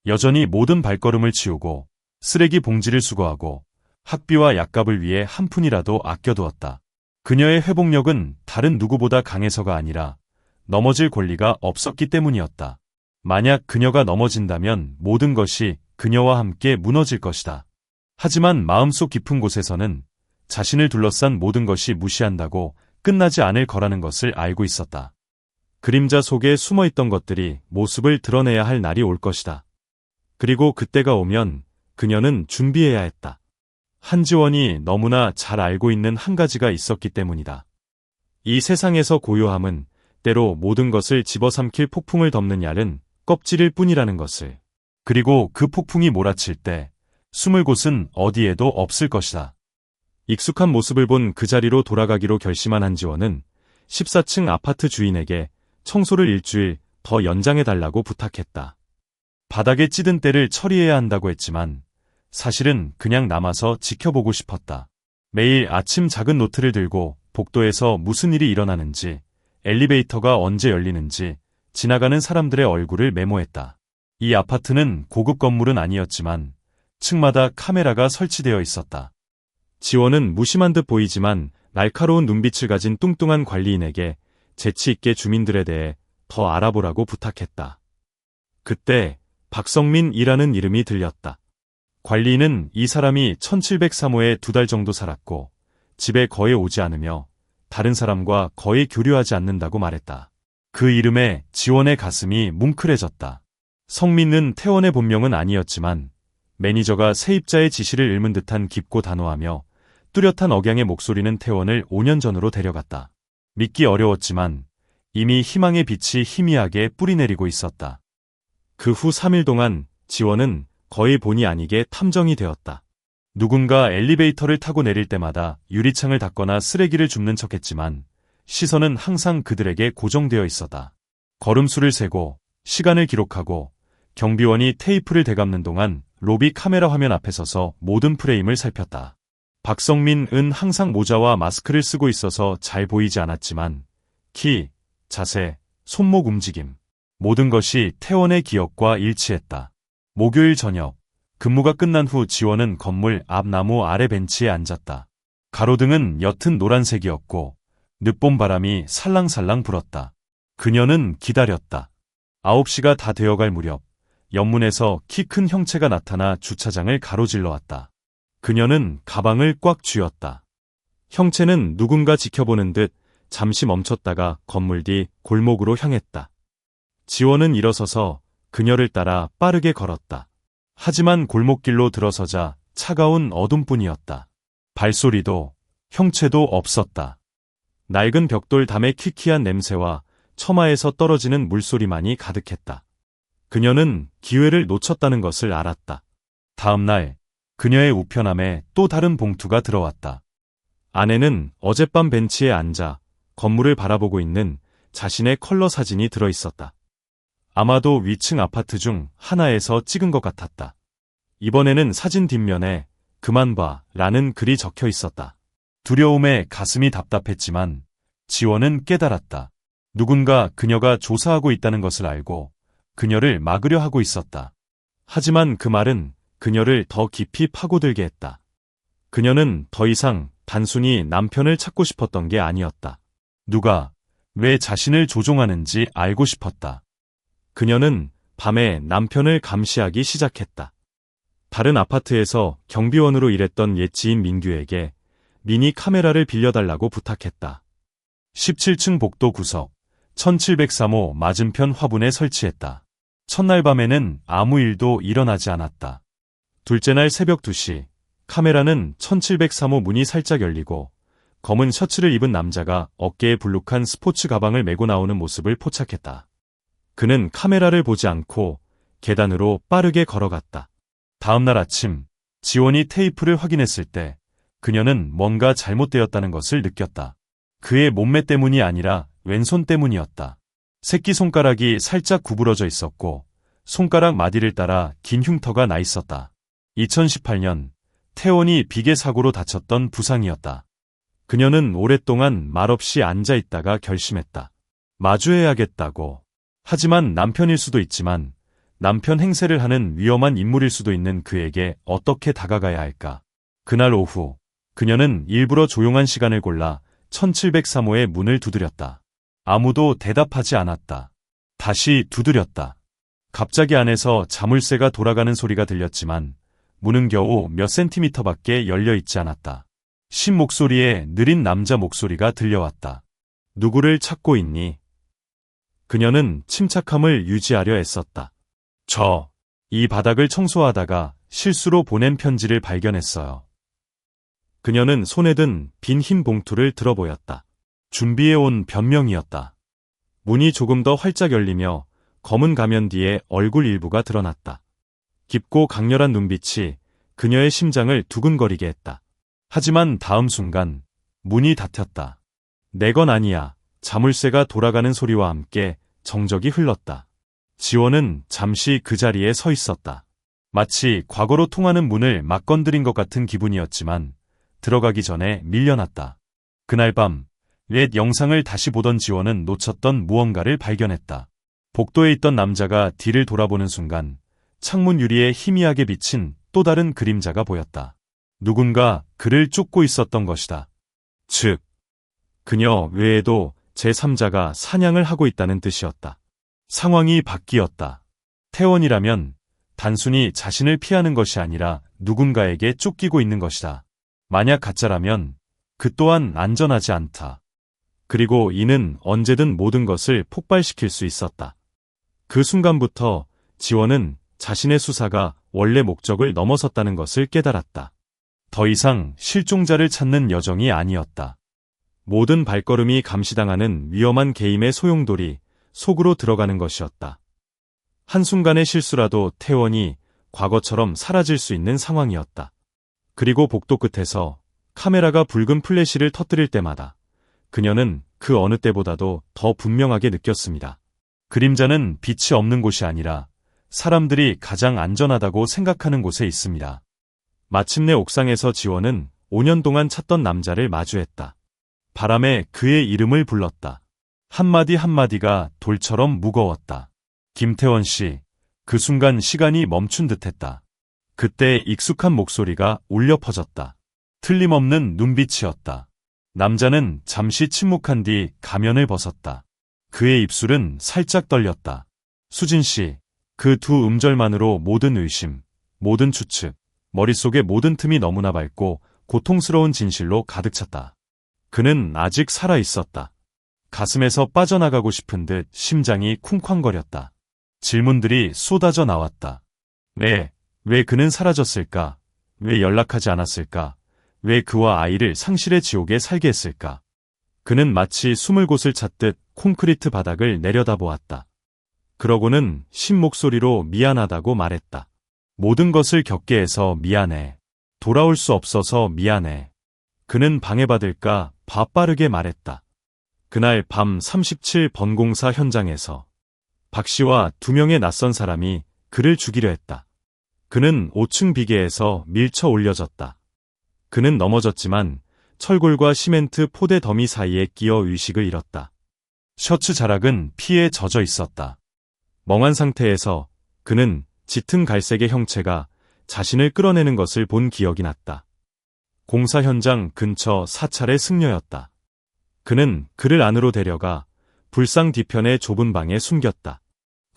여전히 모든 발걸음을 치우고 쓰레기 봉지를 수거하고 학비와 약값을 위해 한 푼이라도 아껴두었다. 그녀의 회복력은 다른 누구보다 강해서가 아니라 넘어질 권리가 없었기 때문이었다. 만약 그녀가 넘어진다면 모든 것이 그녀와 함께 무너질 것이다. 하지만 마음속 깊은 곳에서는 자신을 둘러싼 모든 것이 무시한다고 끝나지 않을 거라는 것을 알고 있었다. 그림자 속에 숨어 있던 것들이 모습을 드러내야 할 날이 올 것이다. 그리고 그때가 오면 그녀는 준비해야 했다. 한지원이 너무나 잘 알고 있는 한 가지가 있었기 때문이다. 이 세상에서 고요함은 때로 모든 것을 집어삼킬 폭풍을 덮는 얇은 껍질일 뿐이라는 것을. 그리고 그 폭풍이 몰아칠 때 숨을 곳은 어디에도 없을 것이다. 익숙한 모습을 본 그 자리로 돌아가기로 결심한 한지원은 14층 아파트 주인에게 청소를 일주일 더 연장해달라고 부탁했다. 바닥에 찌든 때를 처리해야 한다고 했지만 사실은 그냥 남아서 지켜보고 싶었다. 매일 아침 작은 노트를 들고 복도에서 무슨 일이 일어나는지, 엘리베이터가 언제 열리는지, 지나가는 사람들의 얼굴을 메모했다. 이 아파트는 고급 건물은 아니었지만 층마다 카메라가 설치되어 있었다. 지원은 무심한 듯 보이지만 날카로운 눈빛을 가진 뚱뚱한 관리인에게 재치 있게 주민들에 대해 더 알아보라고 부탁했다. 그때 박성민이라는 이름이 들렸다. 관리인은 이 사람이 1703호에 2달 정도 살았고 집에 거의 오지 않으며 다른 사람과 거의 교류하지 않는다고 말했다. 그 이름에 지원의 가슴이 뭉클해졌다. 성민은 태원의 본명은 아니었지만 매니저가 세입자의 지시를 읽은 듯한 깊고 단호하며 뚜렷한 억양의 목소리는 태원을 5년 전으로 데려갔다. 믿기 어려웠지만 이미 희망의 빛이 희미하게 뿌리내리고 있었다. 그 후 3일 동안 지원은 거의 본의 아니게 탐정이 되었다. 누군가 엘리베이터를 타고 내릴 때마다 유리창을 닫거나 쓰레기를 줍는 척했지만 시선은 항상 그들에게 고정되어 있었다. 걸음수를 세고 시간을 기록하고 경비원이 테이프를 되감는 동안 로비 카메라 화면 앞에 서서 모든 프레임을 살폈다. 박성민은 항상 모자와 마스크를 쓰고 있어서 잘 보이지 않았지만 키, 자세, 손목 움직임, 모든 것이 태원의 기억과 일치했다. 목요일 저녁, 근무가 끝난 후 지원은 건물 앞 나무 아래 벤치에 앉았다. 가로등은 옅은 노란색이었고 늦봄 바람이 살랑살랑 불었다. 그녀는 기다렸다. 9시가 다 되어갈 무렵 옆문에서 키 큰 형체가 나타나 주차장을 가로질러 왔다. 그녀는 가방을 꽉 쥐었다. 형체는 누군가 지켜보는 듯 잠시 멈췄다가 건물 뒤 골목으로 향했다. 지원은 일어서서 그녀를 따라 빠르게 걸었다. 하지만 골목길로 들어서자 차가운 어둠뿐이었다. 발소리도 형체도 없었다. 낡은 벽돌 담의 퀴퀴한 냄새와 처마에서 떨어지는 물소리만이 가득했다. 그녀는 기회를 놓쳤다는 것을 알았다. 다음 날 그녀의 우편함에 또 다른 봉투가 들어왔다. 안에는 어젯밤 벤치에 앉아 건물을 바라보고 있는 자신의 컬러 사진이 들어있었다. 아마도 위층 아파트 중 하나에서 찍은 것 같았다. 이번에는 사진 뒷면에 그만 봐 라는 글이 적혀 있었다. 두려움에 가슴이 답답했지만 지원은 깨달았다. 누군가 그녀가 조사하고 있다는 것을 알고 그녀를 막으려 하고 있었다. 하지만 그 말은 그녀를 더 깊이 파고들게 했다. 그녀는 더 이상 단순히 남편을 찾고 싶었던 게 아니었다. 누가, 왜 자신을 조종하는지 알고 싶었다. 그녀는 밤에 남편을 감시하기 시작했다. 다른 아파트에서 경비원으로 일했던 옛 지인 민규에게 미니 카메라를 빌려달라고 부탁했다. 17층 복도 구석 1703호 맞은편 화분에 설치했다. 첫날 밤에는 아무 일도 일어나지 않았다. 둘째 날 새벽 2시 카메라는 1703호 문이 살짝 열리고 검은 셔츠를 입은 남자가 어깨에 불룩한 스포츠 가방을 메고 나오는 모습을 포착했다. 그는 카메라를 보지 않고 계단으로 빠르게 걸어갔다. 다음 날 아침 지원이 테이프를 확인했을 때 그녀는 뭔가 잘못되었다는 것을 느꼈다. 그의 몸매 때문이 아니라 왼손 때문이었다. 새끼손가락이 살짝 구부러져 있었고 손가락 마디를 따라 긴 흉터가 나 있었다. 2018년 태원이 비계 사고로 다쳤던 부상이었다. 그녀는 오랫동안 말없이 앉아 있다가 결심했다. 마주해야겠다고. 하지만 남편일 수도 있지만 남편 행세를 하는 위험한 인물일 수도 있는 그에게 어떻게 다가가야 할까. 그날 오후 그녀는 일부러 조용한 시간을 골라 1703호의 문을 두드렸다. 아무도 대답하지 않았다. 다시 두드렸다. 갑자기 안에서 자물쇠가 돌아가는 소리가 들렸지만 문은 겨우 몇 센티미터밖에 열려 있지 않았다. 신 목소리에 느린 남자 목소리가 들려왔다. 누구를 찾고 있니? 그녀는 침착함을 유지하려 애썼다. 이 바닥을 청소하다가 실수로 보낸 편지를 발견했어요. 그녀는 손에 든 빈 흰 봉투를 들어 보였다. 준비해온 변명이었다. 문이 조금 더 활짝 열리며 검은 가면 뒤에 얼굴 일부가 드러났다. 깊고 강렬한 눈빛이 그녀의 심장을 두근거리게 했다. 하지만 다음 순간 문이 닫혔다. 내 건 아니야. 자물쇠가 돌아가는 소리와 함께 정적이 흘렀다. 지원은 잠시 그 자리에 서 있었다. 마치 과거로 통하는 문을 막 건드린 것 같은 기분이었지만 들어가기 전에 밀려났다. 그날 밤 옛 영상을 다시 보던 지원은 놓쳤던 무언가를 발견했다. 복도에 있던 남자가 뒤를 돌아보는 순간 창문 유리에 희미하게 비친 또 다른 그림자가 보였다. 누군가 그를 쫓고 있었던 것이다. 즉, 그녀 외에도 제3자가 사냥을 하고 있다는 뜻이었다. 상황이 바뀌었다. 태원이라면 단순히 자신을 피하는 것이 아니라 누군가에게 쫓기고 있는 것이다. 만약 가짜라면 그 또한 안전하지 않다. 그리고 이는 언제든 모든 것을 폭발시킬 수 있었다. 그 순간부터 지원은 자신의 수사가 원래 목적을 넘어섰다는 것을 깨달았다. 더 이상 실종자를 찾는 여정이 아니었다. 모든 발걸음이 감시당하는 위험한 게임의 소용돌이 속으로 들어가는 것이었다. 한순간의 실수라도 태원이 과거처럼 사라질 수 있는 상황이었다. 그리고 복도 끝에서 카메라가 붉은 플래시를 터뜨릴 때마다 그녀는 그 어느 때보다도 더 분명하게 느꼈습니다. 그림자는 빛이 없는 곳이 아니라 사람들이 가장 안전하다고 생각하는 곳에 있습니다. 마침내 옥상에서 지원은 5년 동안 찾던 남자를 마주했다. 바람에 그의 이름을 불렀다. 한마디 한마디가 돌처럼 무거웠다. 김태원 씨. 그 순간 시간이 멈춘 듯했다. 그때 익숙한 목소리가 울려 퍼졌다. 틀림없는 눈빛이었다. 남자는 잠시 침묵한 뒤 가면을 벗었다. 그의 입술은 살짝 떨렸다. 수진 씨. 그 두 음절만으로 모든 의심, 모든 추측, 머릿속의 모든 틈이 너무나 밝고 고통스러운 진실로 가득 찼다. 그는 아직 살아 있었다. 가슴에서 빠져나가고 싶은 듯 심장이 쿵쾅거렸다. 질문들이 쏟아져 나왔다. 왜 그는 사라졌을까? 왜 연락하지 않았을까? 왜 그와 아이를 상실의 지옥에 살게 했을까? 그는 마치 숨을 곳을 찾듯 콘크리트 바닥을 내려다보았다. 그러고는 신 목소리로 미안하다고 말했다. 모든 것을 겪게 해서 미안해. 돌아올 수 없어서 미안해. 그는 방해받을까 봐 빠르게 말했다. 그날 밤 37번 공사 현장에서 박 씨와 2명의 낯선 사람이 그를 죽이려 했다. 그는 5층 비계에서 밀쳐 올려졌다. 그는 넘어졌지만 철골과 시멘트 포대 더미 사이에 끼어 의식을 잃었다. 셔츠 자락은 피에 젖어 있었다. 멍한 상태에서 그는 짙은 갈색의 형체가 자신을 끌어내는 것을 본 기억이 났다. 공사 현장 근처 사찰의 승려였다. 그는 그를 안으로 데려가 불상 뒤편의 좁은 방에 숨겼다.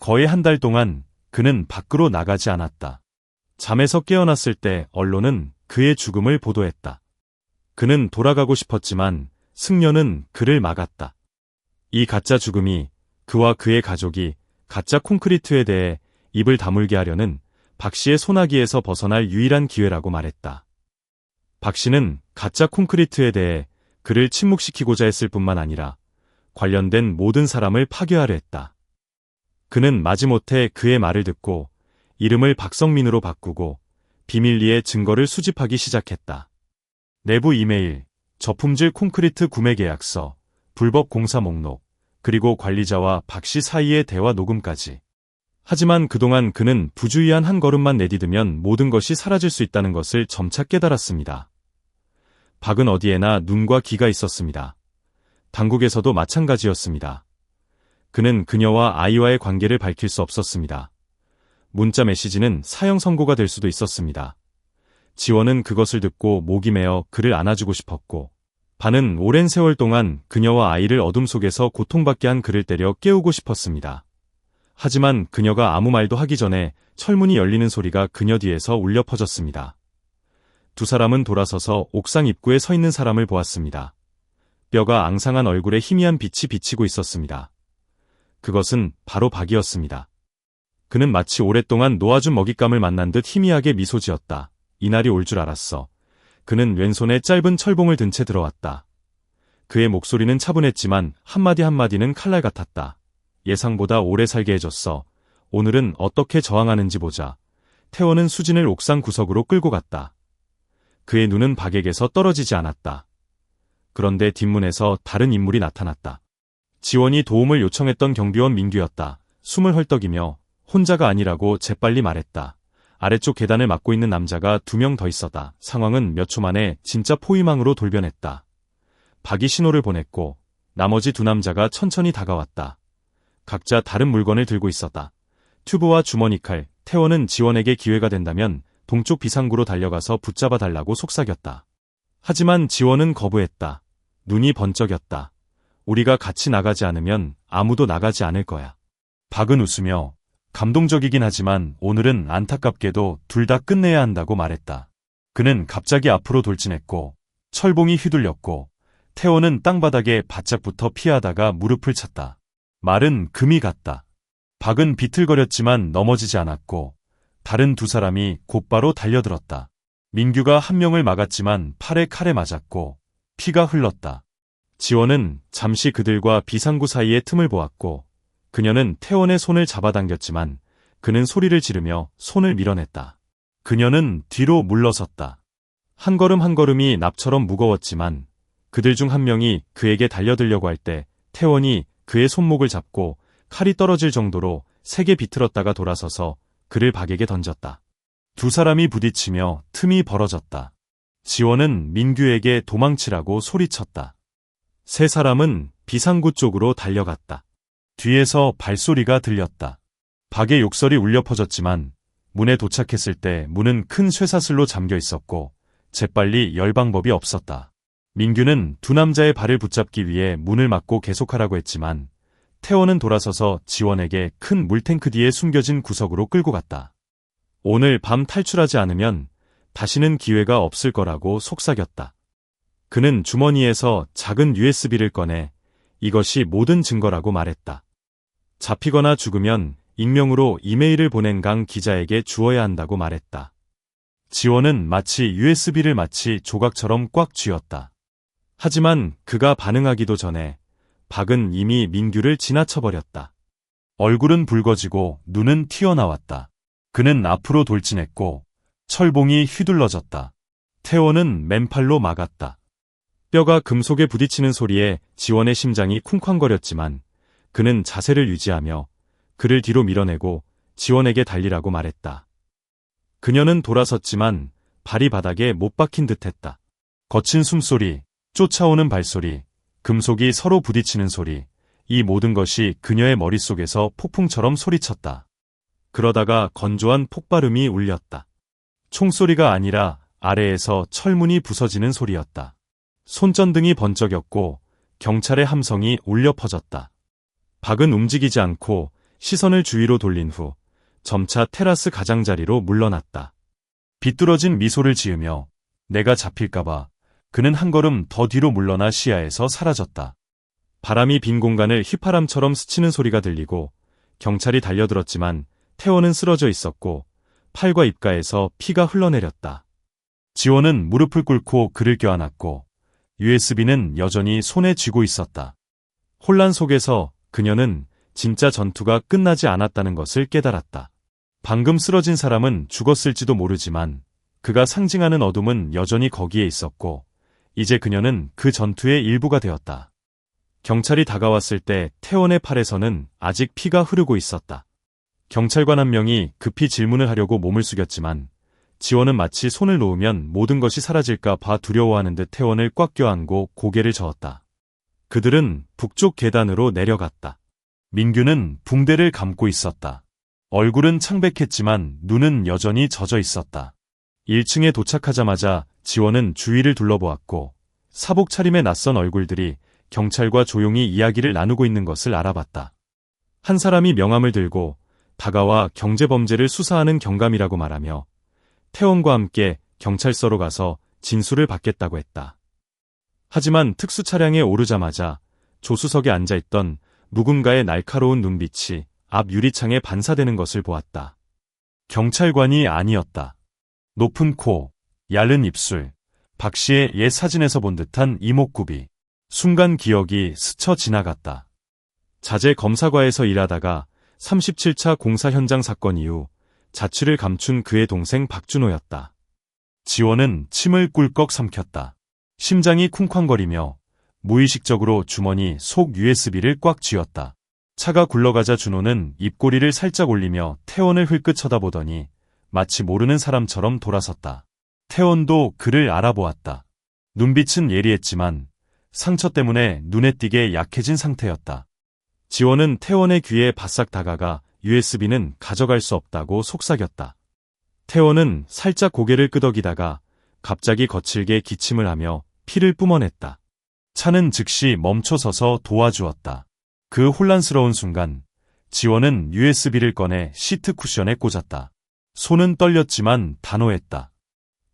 거의 한 달 동안 그는 밖으로 나가지 않았다. 잠에서 깨어났을 때 언론은 그의 죽음을 보도했다. 그는 돌아가고 싶었지만 승려는 그를 막았다. 이 가짜 죽음이 그와 그의 가족이 가짜 콘크리트에 대해 입을 다물게 하려는 박 씨의 소나기에서 벗어날 유일한 기회라고 말했다. 박 씨는 가짜 콘크리트에 대해 그를 침묵시키고자 했을 뿐만 아니라 관련된 모든 사람을 파괴하려 했다. 그는 마지못해 그의 말을 듣고 이름을 박성민으로 바꾸고 비밀리에 증거를 수집하기 시작했다. 내부 이메일, 저품질 콘크리트 구매 계약서, 불법 공사 목록, 그리고 관리자와 박 씨 사이의 대화 녹음까지. 하지만 그동안 그는 부주의한 한 걸음만 내디디면 모든 것이 사라질 수 있다는 것을 점차 깨달았습니다. 박은 어디에나 눈과 귀가 있었습니다. 당국에서도 마찬가지였습니다. 그는 그녀와 아이와의 관계를 밝힐 수 없었습니다. 문자 메시지는 사형 선고가 될 수도 있었습니다. 지원은 그것을 듣고 목이 메어 그를 안아주고 싶었고, 반은 오랜 세월 동안 그녀와 아이를 어둠 속에서 고통받게 한 그를 때려 깨우고 싶었습니다. 하지만 그녀가 아무 말도 하기 전에 철문이 열리는 소리가 그녀 뒤에서 울려 퍼졌습니다. 두 사람은 돌아서서 옥상 입구에 서 있는 사람을 보았습니다. 뼈가 앙상한 얼굴에 희미한 빛이 비치고 있었습니다. 그것은 바로 박이었습니다. 그는 마치 오랫동안 놓아준 먹잇감을 만난 듯 희미하게 미소 지었다. 이날이 올 줄 알았어. 그는 왼손에 짧은 철봉을 든 채 들어왔다. 그의 목소리는 차분했지만 한마디 한마디는 칼날 같았다. 예상보다 오래 살게 해줬어. 오늘은 어떻게 저항하는지 보자. 태원은 수진을 옥상 구석으로 끌고 갔다. 그의 눈은 박에게서 떨어지지 않았다. 그런데 뒷문에서 다른 인물이 나타났다. 지원이 도움을 요청했던 경비원 민규였다. 숨을 헐떡이며 혼자가 아니라고 재빨리 말했다. 아래쪽 계단을 막고 있는 남자가 2명 더 있었다. 상황은 몇 초 만에 진짜 포위망으로 돌변했다. 박이 신호를 보냈고 나머지 2 남자가 천천히 다가왔다. 각자 다른 물건을 들고 있었다. 튜브와 주머니 칼. 태원은 지원에게 기회가 된다면 동쪽 비상구로 달려가서 붙잡아 달라고 속삭였다. 하지만 지원은 거부했다. 눈이 번쩍였다. 우리가 같이 나가지 않으면 아무도 나가지 않을 거야. 박은 웃으며 감동적이긴 하지만 오늘은 안타깝게도 둘 다 끝내야 한다고 말했다. 그는 갑자기 앞으로 돌진했고 철봉이 휘둘렸고 태원은 땅바닥에 바짝 붙어 피하다가 무릎을 찼다. 말은 금이 갔다. 박은 비틀거렸지만 넘어지지 않았고 다른 2 사람이 곧바로 달려들었다. 민규가 1 명을 막았지만 팔에 칼에 맞았고 피가 흘렀다. 지원은 잠시 그들과 비상구 사이의 틈을 보았고 그녀는 태원의 손을 잡아당겼지만 그는 소리를 지르며 손을 밀어냈다. 그녀는 뒤로 물러섰다. 한 걸음 한 걸음이 납처럼 무거웠지만 그들 중 1 명이 그에게 달려들려고 할 때 태원이 그의 손목을 잡고 칼이 떨어질 정도로 세게 비틀었다가 돌아서서 그를 박에게 던졌다. 2 사람이 부딪히며 틈이 벌어졌다. 지원은 민규에게 도망치라고 소리쳤다. 3 사람은 비상구 쪽으로 달려갔다. 뒤에서 발소리가 들렸다. 박의 욕설이 울려 퍼졌지만 문에 도착했을 때 문은 큰 쇠사슬로 잠겨 있었고 재빨리 열 방법이 없었다. 민규는 2 남자의 발을 붙잡기 위해 문을 막고 계속하라고 했지만 태원은 돌아서서 지원에게 큰 물탱크 뒤에 숨겨진 구석으로 끌고 갔다. 오늘 밤 탈출하지 않으면 다시는 기회가 없을 거라고 속삭였다. 그는 주머니에서 작은 USB를 꺼내 이것이 모든 증거라고 말했다. 잡히거나 죽으면 익명으로 이메일을 보낸 강 기자에게 주어야 한다고 말했다. 지원은 마치 USB를 마치 조각처럼 꽉 쥐었다. 하지만 그가 반응하기도 전에 박은 이미 민규를 지나쳐버렸다. 얼굴은 붉어지고 눈은 튀어나왔다. 그는 앞으로 돌진했고 철봉이 휘둘러졌다. 태원은 맨팔로 막았다. 뼈가 금속에 부딪히는 소리에 지원의 심장이 쿵쾅거렸지만 그는 자세를 유지하며 그를 뒤로 밀어내고 지원에게 달리라고 말했다. 그녀는 돌아섰지만 발이 바닥에 못 박힌 듯했다. 거친 숨소리, 쫓아오는 발소리, 금속이 서로 부딪히는 소리, 이 모든 것이 그녀의 머릿속에서 폭풍처럼 소리쳤다. 그러다가 건조한 폭발음이 울렸다. 총소리가 아니라 아래에서 철문이 부서지는 소리였다. 손전등이 번쩍였고 경찰의 함성이 울려 퍼졌다. 박은 움직이지 않고 시선을 주위로 돌린 후 점차 테라스 가장자리로 물러났다. 비뚤어진 미소를 지으며 내가 잡힐까봐 그는 한 걸음 더 뒤로 물러나 시야에서 사라졌다. 바람이 빈 공간을 휘파람처럼 스치는 소리가 들리고 경찰이 달려들었지만 태원은 쓰러져 있었고 팔과 입가에서 피가 흘러내렸다. 지원은 무릎을 꿇고 그를 껴안았고 USB는 여전히 손에 쥐고 있었다. 혼란 속에서 그녀는 진짜 전투가 끝나지 않았다는 것을 깨달았다. 방금 쓰러진 사람은 죽었을지도 모르지만 그가 상징하는 어둠은 여전히 거기에 있었고 이제 그녀는 그 전투의 일부가 되었다. 경찰이 다가왔을 때 태원의 팔에서는 아직 피가 흐르고 있었다. 경찰관 1 명이 급히 질문을 하려고 몸을 숙였지만 지원은 마치 손을 놓으면 모든 것이 사라질까 봐 두려워하는 듯 태원을 꽉 껴안고 고개를 저었다. 그들은 북쪽 계단으로 내려갔다. 민규는 붕대를 감고 있었다. 얼굴은 창백했지만 눈은 여전히 젖어 있었다. 1층에 도착하자마자 지원은 주위를 둘러보았고 사복 차림의 낯선 얼굴들이 경찰과 조용히 이야기를 나누고 있는 것을 알아봤다. 한 사람이 명함을 들고 다가와 경제범죄를 수사하는 경감이라고 말하며 태원과 함께 경찰서로 가서 진술을 받겠다고 했다. 하지만 특수 차량에 오르자마자 조수석에 앉아있던 누군가의 날카로운 눈빛이 앞 유리창에 반사되는 것을 보았다. 경찰관이 아니었다. 높은 코, 얇은 입술, 박 씨의 옛 사진에서 본 듯한 이목구비. 순간 기억이 스쳐 지나갔다. 자재 검사과에서 일하다가 37차 공사 현장 사건 이후 자취를 감춘 그의 동생 박준호였다. 지원은 침을 꿀꺽 삼켰다. 심장이 쿵쾅거리며 무의식적으로 주머니 속 USB를 꽉 쥐었다. 차가 굴러가자 준호는 입꼬리를 살짝 올리며 태원을 흘끗 쳐다보더니 마치 모르는 사람처럼 돌아섰다. 태원도 그를 알아보았다. 눈빛은 예리했지만 상처 때문에 눈에 띄게 약해진 상태였다. 지원은 태원의 귀에 바싹 다가가 USB는 가져갈 수 없다고 속삭였다. 태원은 살짝 고개를 끄덕이다가 갑자기 거칠게 기침을 하며 피를 뿜어냈다. 차는 즉시 멈춰서서 도와주었다. 그 혼란스러운 순간 지원은 USB를 꺼내 시트 쿠션에 꽂았다. 손은 떨렸지만 단호했다.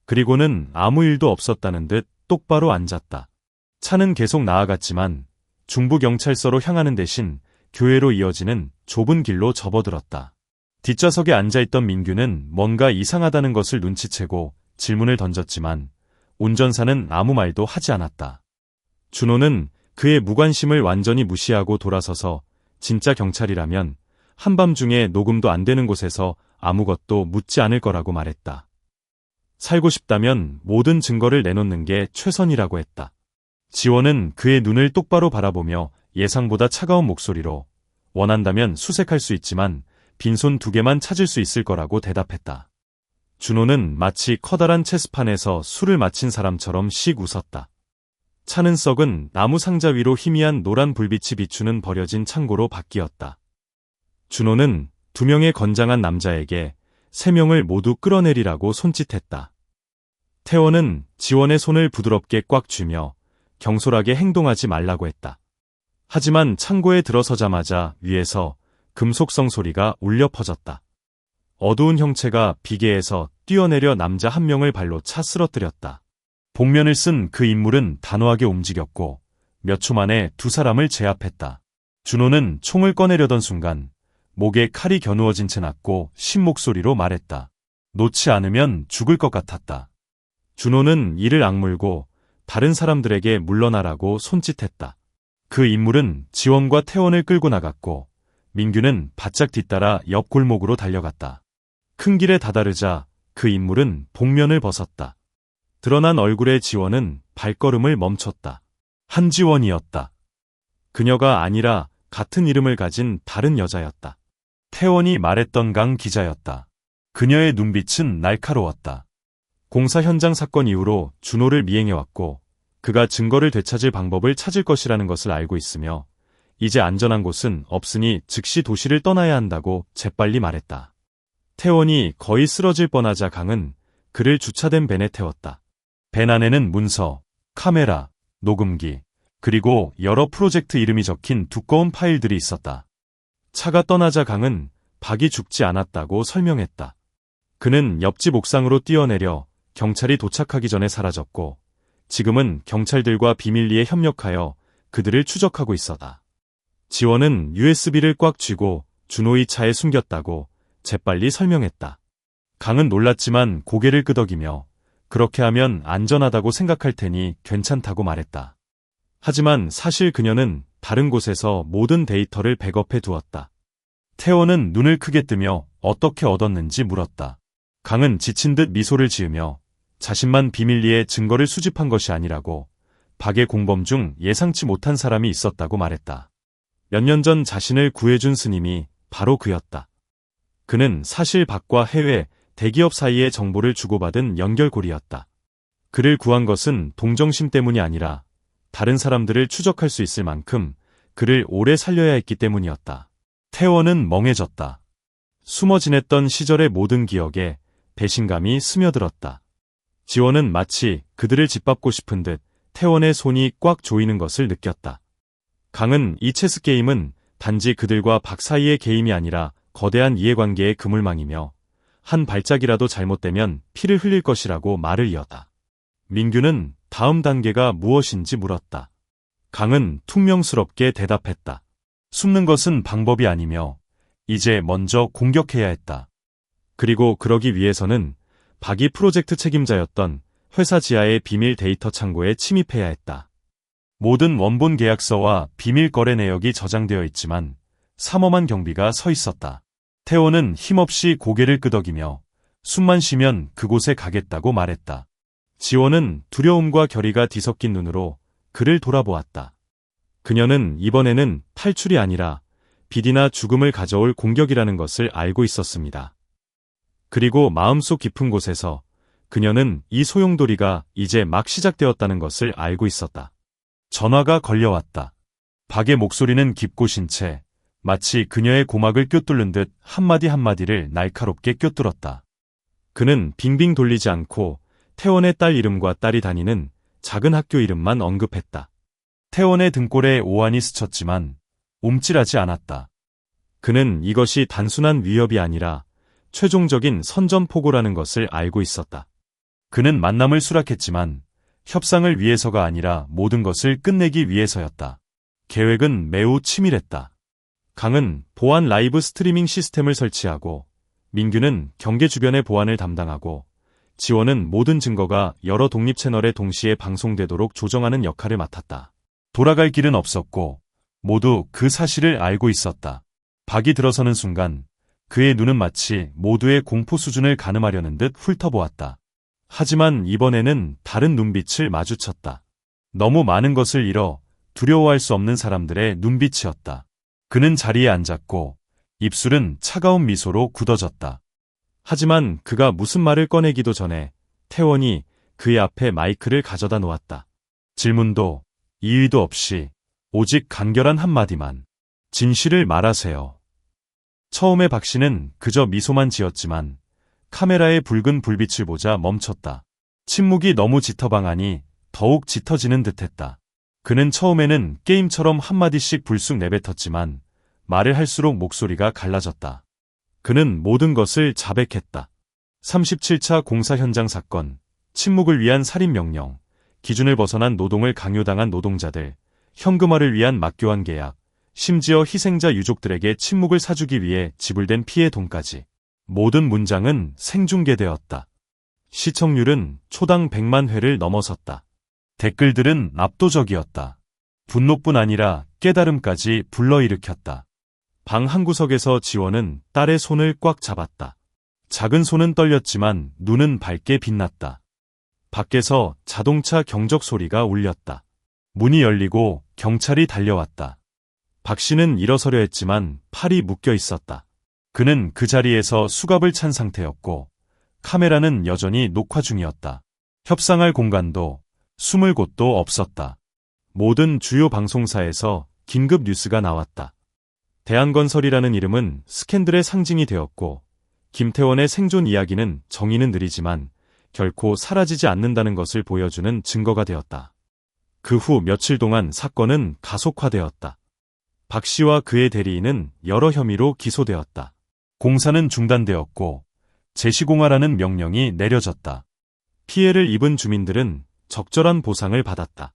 그리고는 아무 일도 없었다는 듯 똑바로 앉았다. 차는 계속 나아갔지만 중부경찰서로 향하는 대신 교회로 이어지는 좁은 길로 접어들었다. 뒷좌석에 앉아있던 민규는 뭔가 이상하다는 것을 눈치채고 질문을 던졌지만 운전사는 아무 말도 하지 않았다. 준호는 그의 무관심을 완전히 무시하고 돌아서서 진짜 경찰이라면 한밤중에 녹음도 안 되는 곳에서 아무것도 묻지 않을 거라고 말했다. 살고 싶다면 모든 증거를 내놓는 게 최선이라고 했다. 지원은 그의 눈을 똑바로 바라보며 예상보다 차가운 목소리로 원한다면 수색할 수 있지만 빈손 2개만 찾을 수 있을 거라고 대답했다. 준호는 마치 커다란 체스판에서 술을 마친 사람처럼 씩 웃었다. 차는 썩은 나무 상자 위로 희미한 노란 불빛이 비추는 버려진 창고로 바뀌었다. 준호는 2명의 건장한 남자에게 3명을 모두 끌어내리라고 손짓했다. 태원은 지원의 손을 부드럽게 꽉 쥐며 경솔하게 행동하지 말라고 했다. 하지만 창고에 들어서자마자 위에서 금속성 소리가 울려 퍼졌다. 어두운 형체가 비계에서 뛰어내려 남자 1명을 발로 차 쓰러뜨렸다. 복면을 쓴 그 인물은 단호하게 움직였고 몇 초 만에 2 사람을 제압했다. 준호는 총을 꺼내려던 순간 목에 칼이 겨누어진 채 났고 신 목소리로 말했다. 놓지 않으면 죽을 것 같았다. 준호는 이를 악물고 다른 사람들에게 물러나라고 손짓했다. 그 인물은 지원과 태원을 끌고 나갔고 민규는 바짝 뒤따라 옆 골목으로 달려갔다. 큰 길에 다다르자 그 인물은 복면을 벗었다. 드러난 얼굴의 지원은 발걸음을 멈췄다. 한지원이었다. 그녀가 아니라 같은 이름을 가진 다른 여자였다. 태원이 말했던 강 기자였다. 그녀의 눈빛은 날카로웠다. 공사 현장 사건 이후로 준호를 미행해왔고 그가 증거를 되찾을 방법을 찾을 것이라는 것을 알고 있으며 이제 안전한 곳은 없으니 즉시 도시를 떠나야 한다고 재빨리 말했다. 태원이 거의 쓰러질 뻔하자 강은 그를 주차된 벤에 태웠다. 벤 안에는 문서, 카메라, 녹음기, 그리고 여러 프로젝트 이름이 적힌 두꺼운 파일들이 있었다. 차가 떠나자 강은 박이 죽지 않았다고 설명했다. 그는 옆집 옥상으로 뛰어내려 경찰이 도착하기 전에 사라졌고 지금은 경찰들과 비밀리에 협력하여 그들을 추적하고 있었다. 지원은 USB를 꽉 쥐고 준호의 차에 숨겼다고 재빨리 설명했다. 강은 놀랐지만 고개를 끄덕이며 그렇게 하면 안전하다고 생각할 테니 괜찮다고 말했다. 하지만 사실 그녀는 다른 곳에서 모든 데이터를 백업해 두었다. 태원은 눈을 크게 뜨며 어떻게 얻었는지 물었다. 강은 지친 듯 미소를 지으며 자신만 비밀리에 증거를 수집한 것이 아니라고 박의 공범 중 예상치 못한 사람이 있었다고 말했다. 몇 년 전 자신을 구해준 스님이 바로 그였다. 그는 사실 박과 해외 대기업 사이의 정보를 주고받은 연결고리였다. 그를 구한 것은 동정심 때문이 아니라 다른 사람들을 추적할 수 있을 만큼 그를 오래 살려야 했기 때문이었다. 태원은 멍해졌다. 숨어 지냈던 시절의 모든 기억에 배신감이 스며들었다. 지원은 마치 그들을 짓밟고 싶은 듯 태원의 손이 꽉 조이는 것을 느꼈다. 강은 이 체스 게임은 단지 그들과 박 사이의 게임이 아니라 거대한 이해관계의 그물망이며 한 발짝이라도 잘못되면 피를 흘릴 것이라고 말을 이었다. 민규는 다음 단계가 무엇인지 물었다. 강은 퉁명스럽게 대답했다. 숨는 것은 방법이 아니며 이제 먼저 공격해야 했다. 그리고 그러기 위해서는 박이 프로젝트 책임자였던 회사 지하의 비밀 데이터 창고에 침입해야 했다. 모든 원본 계약서와 비밀 거래 내역이 저장되어 있지만 삼엄한 경비가 서 있었다. 태호는 힘없이 고개를 끄덕이며 숨만 쉬면 그곳에 가겠다고 말했다. 지원은 두려움과 결의가 뒤섞인 눈으로 그를 돌아보았다. 그녀는 이번에는 탈출이 아니라 비디나 죽음을 가져올 공격이라는 것을 알고 있었습니다. 그리고 마음속 깊은 곳에서 그녀는 이 소용돌이가 이제 막 시작되었다는 것을 알고 있었다. 전화가 걸려왔다. 박의 목소리는 깊고 신채, 마치 그녀의 고막을 꿰뚫는 듯 한마디 한마디를 날카롭게 꿰뚫었다. 그는 빙빙 돌리지 않고 태원의 딸 이름과 딸이 다니는 작은 학교 이름만 언급했다. 태원의 등골에 오한이 스쳤지만 움찔하지 않았다. 그는 이것이 단순한 위협이 아니라 최종적인 선전포고라는 것을 알고 있었다. 그는 만남을 수락했지만 협상을 위해서가 아니라 모든 것을 끝내기 위해서였다. 계획은 매우 치밀했다. 강은 보안 라이브 스트리밍 시스템을 설치하고 민규는 경계 주변의 보안을 담당하고 지원은 모든 증거가 여러 독립 채널에 동시에 방송되도록 조정하는 역할을 맡았다. 돌아갈 길은 없었고 모두 그 사실을 알고 있었다. 박이 들어서는 순간 그의 눈은 마치 모두의 공포 수준을 가늠하려는 듯 훑어보았다. 하지만 이번에는 다른 눈빛을 마주쳤다. 너무 많은 것을 잃어 두려워할 수 없는 사람들의 눈빛이었다. 그는 자리에 앉았고 입술은 차가운 미소로 굳어졌다. 하지만 그가 무슨 말을 꺼내기도 전에 태원이 그의 앞에 마이크를 가져다 놓았다. 질문도 이의도 없이 오직 간결한 한마디만. 진실을 말하세요. 처음에 박 씨는 그저 미소만 지었지만 카메라의 붉은 불빛을 보자 멈췄다. 침묵이 너무 짙어방하니 더욱 짙어지는 듯했다. 그는 처음에는 게임처럼 한마디씩 불쑥 내뱉었지만 말을 할수록 목소리가 갈라졌다. 그는 모든 것을 자백했다. 37차 공사 현장 사건, 침묵을 위한 살인명령, 기준을 벗어난 노동을 강요당한 노동자들, 현금화를 위한 막교환 계약, 심지어 희생자 유족들에게 침묵을 사주기 위해 지불된 피해 돈까지. 모든 문장은 생중계되었다. 시청률은 초당 100만 회를 넘어섰다. 댓글들은 압도적이었다. 분노뿐 아니라 깨달음까지 불러일으켰다. 방 한구석에서 지원은 딸의 손을 꽉 잡았다. 작은 손은 떨렸지만 눈은 밝게 빛났다. 밖에서 자동차 경적 소리가 울렸다. 문이 열리고 경찰이 달려왔다. 박 씨는 일어서려 했지만 팔이 묶여 있었다. 그는 그 자리에서 수갑을 찬 상태였고 카메라는 여전히 녹화 중이었다. 협상할 공간도 숨을 곳도 없었다. 모든 주요 방송사에서 긴급 뉴스가 나왔다. 대한건설이라는 이름은 스캔들의 상징이 되었고 김태원의 생존 이야기는 정의는 느리지만 결코 사라지지 않는다는 것을 보여주는 증거가 되었다. 그 후 며칠 동안 사건은 가속화되었다. 박 씨와 그의 대리인은 여러 혐의로 기소되었다. 공사는 중단되었고 재시공하라는 명령이 내려졌다. 피해를 입은 주민들은 적절한 보상을 받았다.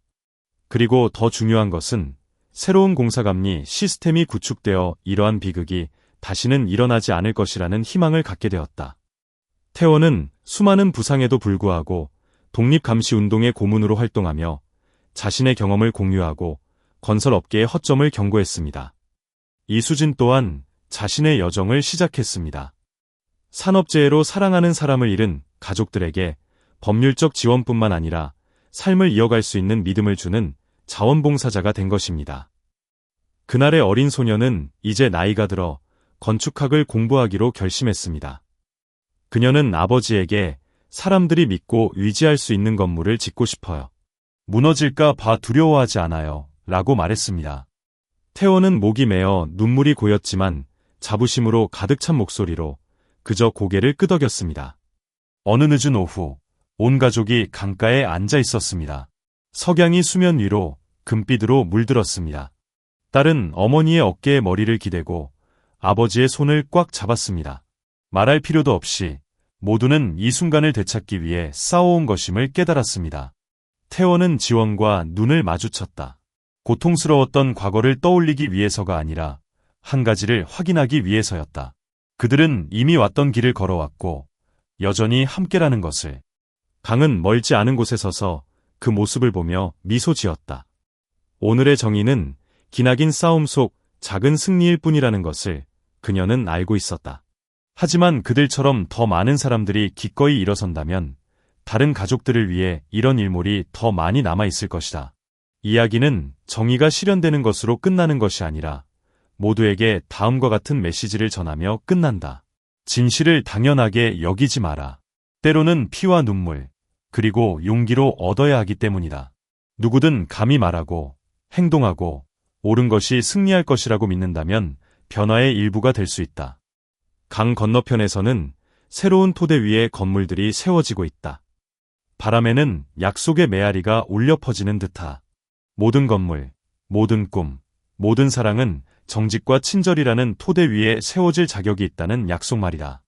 그리고 더 중요한 것은 새로운 공사감리 시스템이 구축되어 이러한 비극이 다시는 일어나지 않을 것이라는 희망을 갖게 되었다. 태원은 수많은 부상에도 불구하고 독립감시운동의 고문으로 활동하며 자신의 경험을 공유하고 건설업계의 허점을 경고했습니다. 이수진 또한 자신의 여정을 시작했습니다. 산업재해로 사랑하는 사람을 잃은 가족들에게 법률적 지원뿐만 아니라 삶을 이어갈 수 있는 믿음을 주는 자원봉사자가 된 것입니다. 그날의 어린 소녀는 이제 나이가 들어 건축학을 공부하기로 결심했습니다. 그녀는 아버지에게 사람들이 믿고 의지할 수 있는 건물을 짓고 싶어요. 무너질까 봐 두려워하지 않아요. 라고 말했습니다. 태원은 목이 메어 눈물이 고였지만 자부심으로 가득 찬 목소리로 그저 고개를 끄덕였습니다. 어느 늦은 오후, 온 가족이 강가에 앉아 있었습니다. 석양이 수면 위로 금빛으로 물들었습니다. 딸은 어머니의 어깨에 머리를 기대고 아버지의 손을 꽉 잡았습니다. 말할 필요도 없이 모두는 이 순간을 되찾기 위해 싸워온 것임을 깨달았습니다. 태원은 지원과 눈을 마주쳤다. 고통스러웠던 과거를 떠올리기 위해서가 아니라 한 가지를 확인하기 위해서였다. 그들은 이미 왔던 길을 걸어왔고 여전히 함께라는 것을. 강은 멀지 않은 곳에 서서 그 모습을 보며 미소 지었다. 오늘의 정의는 기나긴 싸움 속 작은 승리일 뿐이라는 것을 그녀는 알고 있었다. 하지만 그들처럼 더 많은 사람들이 기꺼이 일어선다면 다른 가족들을 위해 이런 일몰이 더 많이 남아있을 것이다. 이야기는 정의가 실현되는 것으로 끝나는 것이 아니라 모두에게 다음과 같은 메시지를 전하며 끝난다. 진실을 당연하게 여기지 마라. 때로는 피와 눈물, 그리고 용기로 얻어야 하기 때문이다. 누구든 감히 말하고 행동하고 옳은 것이 승리할 것이라고 믿는다면 변화의 일부가 될 수 있다. 강 건너편에서는 새로운 토대 위에 건물들이 세워지고 있다. 바람에는 약속의 메아리가 울려 퍼지는 듯하. 모든 건물, 모든 꿈, 모든 사랑은 정직과 친절이라는 토대 위에 세워질 자격이 있다는 약속 말이다.